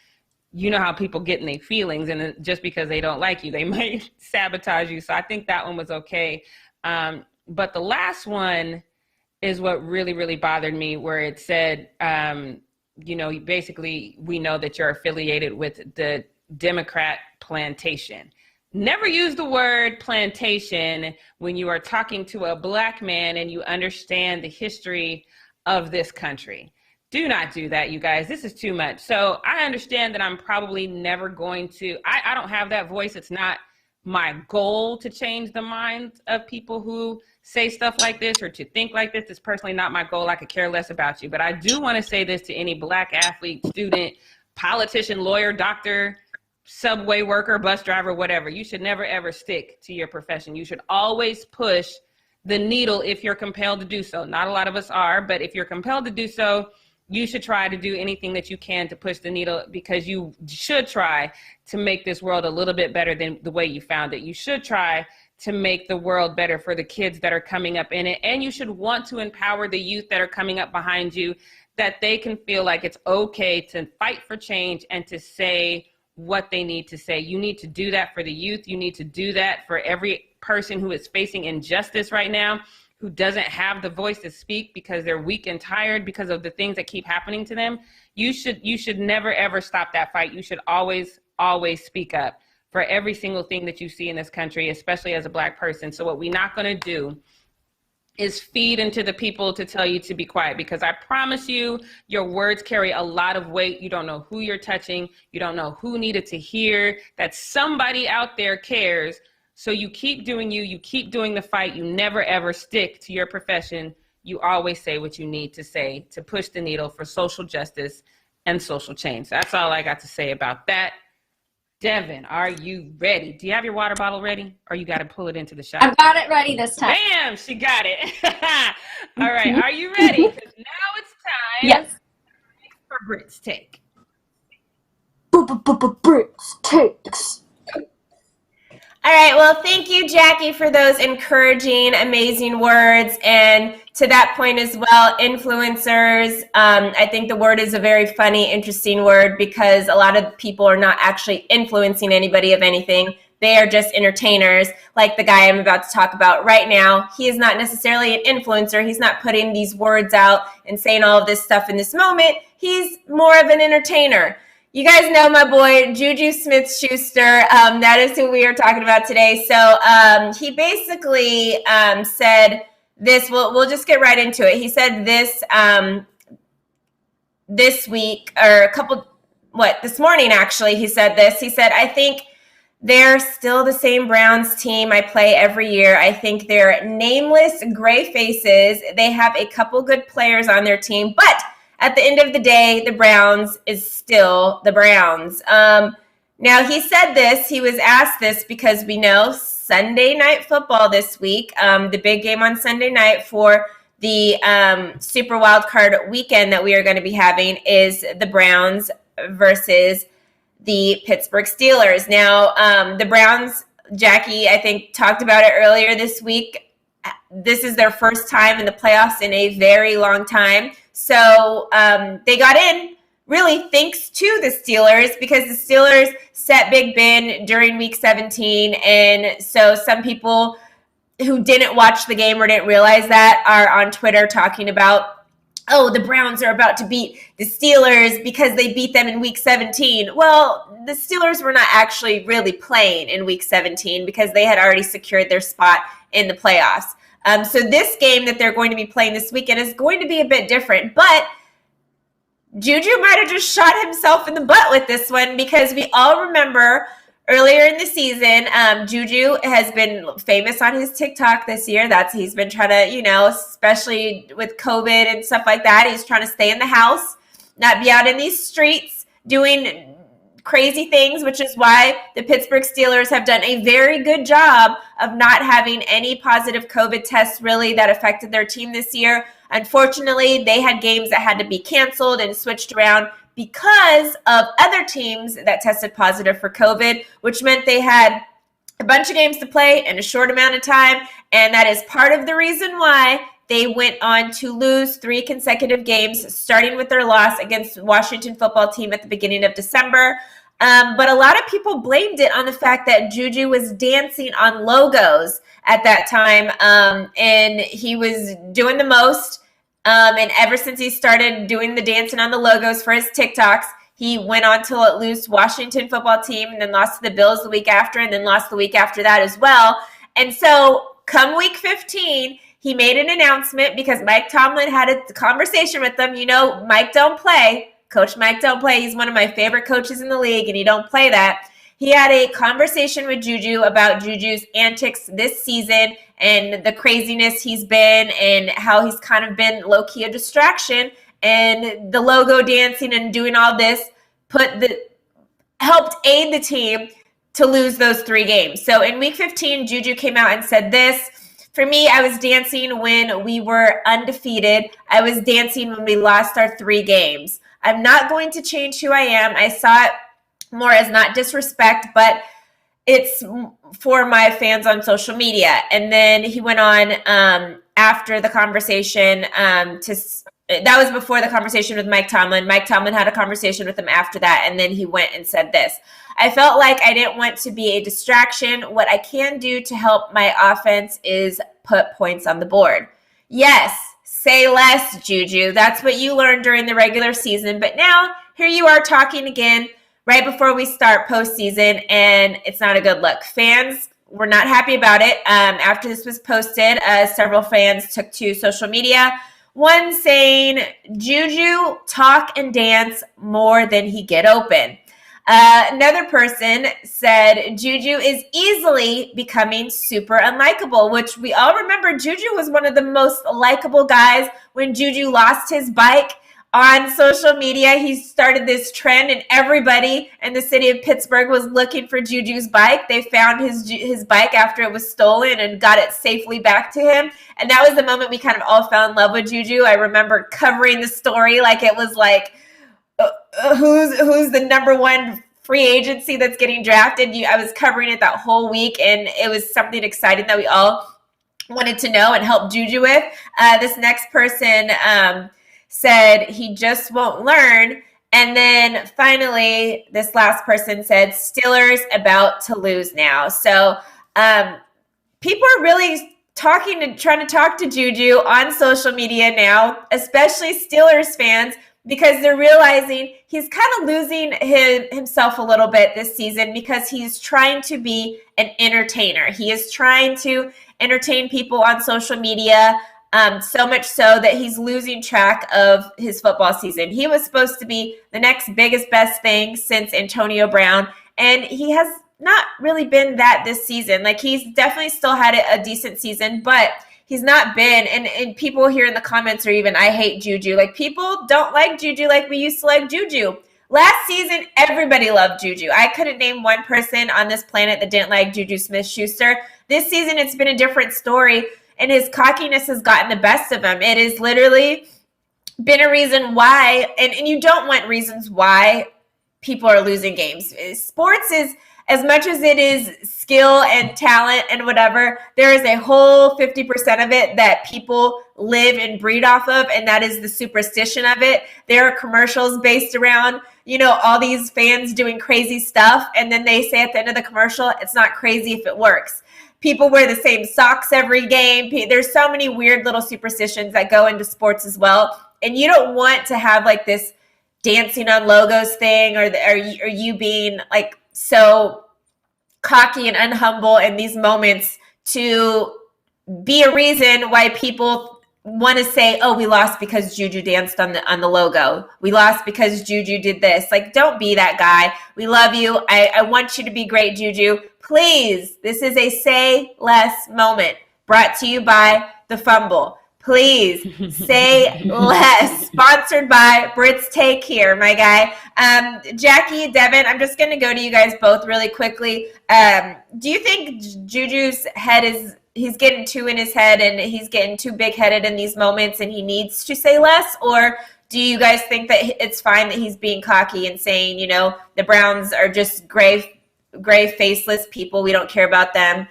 you know how people get in their feelings, and just because they don't like you, they might sabotage you. So I think that one was okay. But the last one is what really, really bothered me, where it said, basically, we know that you're affiliated with the Democrat plantation. Never use the word plantation when you are talking to a Black man and you understand the history of this country. Do not do that, you guys. This is too much. So I understand that I'm probably never going to, I don't have that voice. It's not my goal to change the minds of people who say stuff like this or to think like this. It's personally not my goal. I could care less about you. But I do want to say this to any Black athlete, student, politician, lawyer, doctor, subway worker, bus driver, whatever. You should never, ever stick to your profession. You should always push the needle if you're compelled to do so. Not a lot of us are, but if you're compelled to do so, you should try to do anything that you can to push the needle, because you should try to make this world a little bit better than the way you found it. You should try to make the world better for the kids that are coming up in it. And you should want to empower the youth that are coming up behind you, that they can feel like it's okay to fight for change and to say what they need to say. You need to do that for the youth. You need to do that for every person who is facing injustice right now, who doesn't have the voice to speak because they're weak and tired because of the things that keep happening to them. You should never, ever stop that fight. You should always, always speak up for every single thing that you see in this country, especially as a Black person. So what we're not going to do is feed into the people to tell you to be quiet, because I promise you, your words carry a lot of weight. You don't know who you're touching. You don't know who needed to hear that somebody out there cares. So you keep doing you keep doing the fight. You never, ever stick to your profession. You always say what you need to say to push the needle for social justice and social change. That's all I got to say about that. Devin, are you ready? Do you have your water bottle ready, or you got to pull it into the shot? I've got it ready this time. Bam, she got it. All right, are you ready? Because now it's time yes. for Brit's take. Bricks takes. All right. Well, thank you, Jackie, for those encouraging, amazing words. And to that point as well, influencers, I think the word is a very funny, interesting word because a lot of people are not actually influencing anybody of anything. They are just entertainers, like the guy I'm about to talk about right now. He is not necessarily an influencer. He's not putting these words out and saying all of this stuff in this moment. He's more of an entertainer. You guys know my boy, Juju Smith-Schuster. That is who we are talking about today. So he basically said this. We'll just get right into it. He said this this week, or this morning, actually, he said this. He said, I think they're still the same Browns team I play every year. I think they're nameless gray faces. They have a couple good players on their team, but at the end of the day, the Browns is still the Browns. Now, he said this. He was asked this because we know Sunday Night Football this week, the big game on Sunday night for the Super Wildcard weekend that we are going to be having is the Browns versus the Pittsburgh Steelers. Now, the Browns, Jackie, I think, talked about it earlier this week. This is their first time in the playoffs in a very long time. So they got in really thanks to the Steelers because the Steelers set Big Ben during Week 17. And so some people who didn't watch the game or didn't realize that are on Twitter talking about, oh, the Browns are about to beat the Steelers because they beat them in Week 17. Well, the Steelers were not actually really playing in Week 17 because they had already secured their spot in the playoffs. So this game that they're going to be playing this weekend is going to be a bit different, but Juju might have just shot himself in the butt with this one because we all remember earlier in the season, Juju has been famous on his TikTok this year. He's been trying to, especially with COVID and stuff like that, he's trying to stay in the house, not be out in these streets doing crazy things, which is why the Pittsburgh Steelers have done a very good job of not having any positive COVID tests really that affected their team this year. Unfortunately, they had games that had to be canceled and switched around because of other teams that tested positive for COVID, which meant they had a bunch of games to play in a short amount of time. And that is part of the reason why they went on to lose 3 consecutive games, starting with their loss against the Washington football team at the beginning of December. But a lot of people blamed it on the fact that Juju was dancing on logos at that time, and he was doing the most. And ever since he started doing the dancing on the logos for his TikToks, he went on to lose Washington football team and then lost to the Bills the week after and then lost the week after that as well. And so come Week 15, he made an announcement because Mike Tomlin had a conversation with them. Mike don't play. Coach Mike don't play. He's one of my favorite coaches in the league, and he don't play that. He had a conversation with Juju about Juju's antics this season and the craziness he's been and how he's kind of been low-key a distraction. And the logo dancing and doing all this helped aid the team to lose those 3 games. So in Week 15, Juju came out and said this. For me, I was dancing when we were undefeated. I was dancing when we lost our 3 games. I'm not going to change who I am. I saw it more as not disrespect, but it's for my fans on social media. And then he went on after the conversation that was before the conversation with Mike Tomlin. Mike Tomlin had a conversation with him after that, and then he went and said this. I felt like I didn't want to be a distraction. What I can do to help my offense is put points on the board. Yes, say less, Juju. That's what you learned during the regular season. But now, here you are talking again right before we start postseason, and it's not a good look. Fans were not happy about it. After this was posted, several fans took to social media. One saying, Juju talk and dance more than he get open. Another person said Juju is easily becoming super unlikable, which we all remember Juju was one of the most likable guys when Juju lost his bike on social media. He started this trend and everybody in the city of Pittsburgh was looking for Juju's bike. They found his bike after it was stolen and got it safely back to him. And that was the moment we kind of all fell in love with Juju. I remember covering the story like it was like, who's the number one free agency that's getting drafted. I was covering it that whole week, and it was something exciting that we all wanted to know and help Juju with. This next person said he just won't learn. And then finally, this last person said, Steelers about to lose now. So people are really trying to talk to Juju on social media now, especially Steelers fans, because they're realizing he's kind of losing himself a little bit this season because he's trying to be an entertainer. He is trying to entertain people on social media, so much so that he's losing track of his football season. He was supposed to be the next biggest, best thing since Antonio Brown, and he has not really been that this season. Like, he's definitely still had a decent season, but he's not been, and people here in the comments are even, I hate Juju. Like, people don't like Juju like we used to like Juju. Last season, everybody loved Juju. I couldn't name one person on this planet that didn't like Juju Smith-Schuster. This season, it's been a different story, and his cockiness has gotten the best of him. It has literally been a reason why, and you don't want reasons why people are losing games. Sports is, as much as it is skill and talent and whatever, there is a whole 50% of it that people live and breed off of, and that is the superstition of it. There are commercials based around, all these fans doing crazy stuff, and then they say at the end of the commercial, it's not crazy if it works. People wear the same socks every game. There's so many weird little superstitions that go into sports as well, and you don't want to have like this dancing on logos thing, or you being like so cocky and unhumble in these moments to be a reason why people want to say, oh, we lost because Juju danced on the logo. We lost because Juju did this. Like, don't be that guy. We love you. I want you to be great, Juju. Please, this is a say less moment brought to you by the Fumble. Please say less. Sponsored by Brit's Take here, my guy. Jackie, Devin, I'm just going to go to you guys both really quickly. Do you think Juju's head he's getting too in his head and he's getting too big-headed in these moments and he needs to say less? Or do you guys think that it's fine that he's being cocky and saying, the Browns are just gray, faceless people. We don't care about them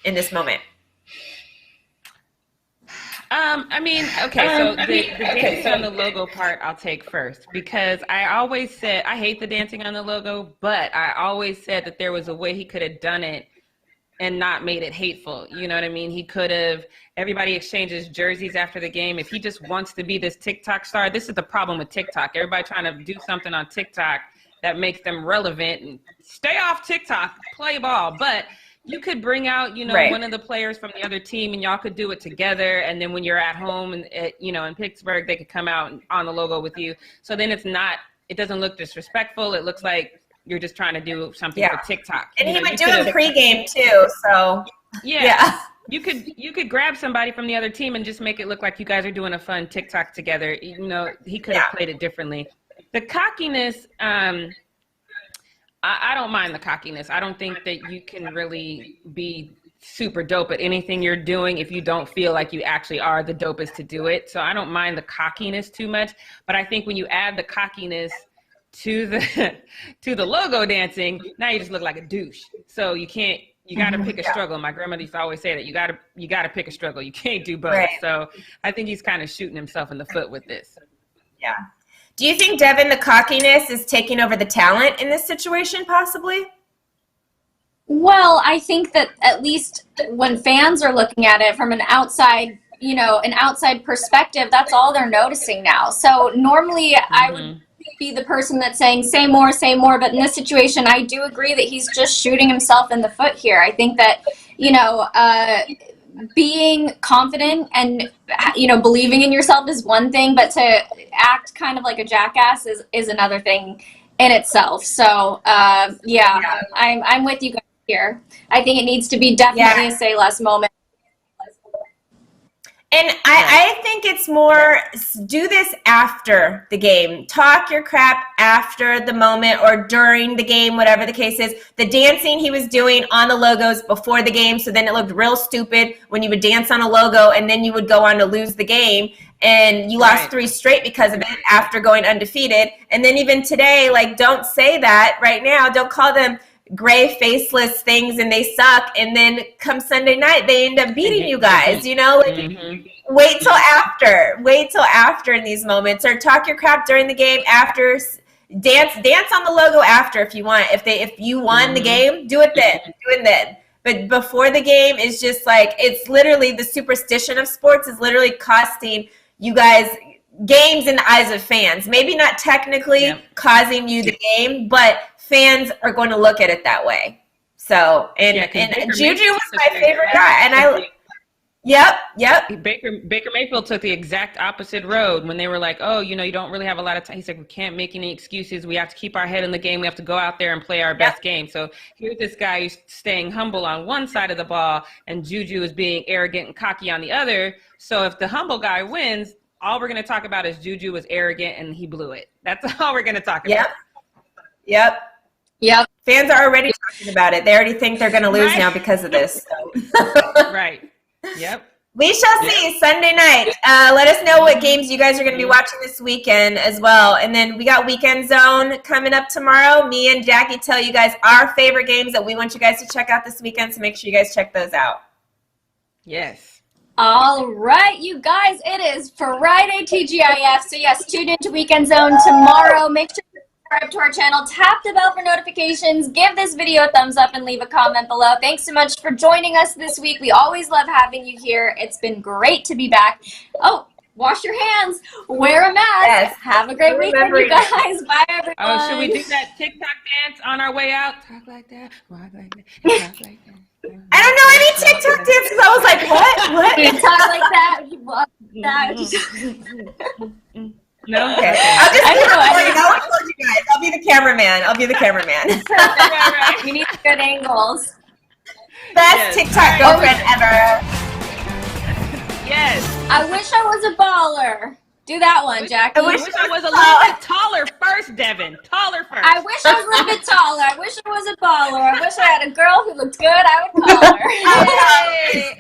in this moment? So the dancing on the logo part I'll take first, because I always said I hate the dancing on the logo, but I always said that there was a way he could have done it and not made it hateful. You know what I mean? He could have, everybody exchanges jerseys after the game. If he just wants to be this TikTok star, this is the problem with TikTok. Everybody trying to do something on TikTok that makes them relevant, and stay off TikTok, play ball. But you could bring out, Right. one of the players from the other team, and y'all could do it together. And then when you're at home and in Pittsburgh, they could come out on the logo with you. So then it doesn't look disrespectful. It looks like you're just trying to do something for TikTok. And he would do it pregame too. So yeah. You could grab somebody from the other team and just make it look like you guys are doing a fun TikTok together. He could have played it differently. The cockiness, I don't mind the cockiness. I don't think that you can really be super dope at anything you're doing if you don't feel like you actually are the dopest to do it. So I don't mind the cockiness too much. But I think when you add the cockiness to the logo dancing, now you just look like a douche. So you got to pick a struggle. My grandmother used to always say that you got to pick a struggle. You can't do both. Right. So I think he's kind of shooting himself in the foot with this. Yeah. Do you think, Devin, the cockiness is taking over the talent in this situation, possibly? Well, I think that at least when fans are looking at it from an outside perspective, that's all they're noticing now. So normally I would be the person that's saying, say more. But in this situation, I do agree that he's just shooting himself in the foot here. I think that, being confident and, believing in yourself is one thing, but to act kind of like a jackass is another thing in itself. So, I'm with you guys here. I think it needs to be definitely a say less moment. And I think it's more, do this after the game. Talk your crap after the moment or during the game, whatever the case is. The dancing he was doing on the logos before the game, so then it looked real stupid when you would dance on a logo and then you would go on to lose the game. and you lost 3 straight because of it after going undefeated. And then even today, like, don't say that right now. Don't call them gray faceless things and they suck. And then come Sunday night, they end up beating you guys, you know, like wait till after in these moments, or talk your crap during the game after, dance on the logo after if you want. If you won the game, do it then. But before the game is just like, it's literally the superstition of sports is literally costing you guys games in the eyes of fans. Maybe not technically causing you the game, but fans are going to look at it that way. So, and Juju was my favorite guy. And Yep. Baker Mayfield took the exact opposite road when they were like, oh, you know, you don't really have a lot of time. He said, we can't make any excuses. We have to keep our head in the game. We have to go out there and play our best game. So here's this guy who's staying humble on one side of the ball, and Juju is being arrogant and cocky on the other. So if the humble guy wins, all we're going to talk about is Juju was arrogant and he blew it. That's all we're going to talk about. Yep. Fans are already talking about it. They already think they're going to lose now because of this. So. Right. Yep. We shall see Sunday night. Let us know what games you guys are going to be watching this weekend as well. And then we got Weekend Zone coming up tomorrow. Me and Jackie tell you guys our favorite games that we want you guys to check out this weekend. So make sure you guys check those out. Yes. All right, you guys, it is Friday TGIF. So yes, tune into Weekend Zone tomorrow. Make sure to subscribe to our channel, tap the bell for notifications, give this video a thumbs up, and leave a comment below. Thanks so much for joining us this week. We always love having you here. It's been great to be back. Oh, wash your hands, wear a mask. Yes. Have a great weekend, you guys. Bye, everyone. Oh, should we do that TikTok dance on our way out? Talk like that, walk like that, talk like that. I don't know any TikTok dances. I was like, what? You talk like that, you walk like that. No? Okay. I'll told you guys. I'll be the cameraman. Right. We need good angles. Best TikTok girlfriend ever. Yes. I wish I was a baller. Do that one, Jackie. I wish I was a little bit taller first, Devin. Taller first. I wish I was a little bit taller. I wish I was a baller. I wish I had a girl who looked good. I would call her. Hey.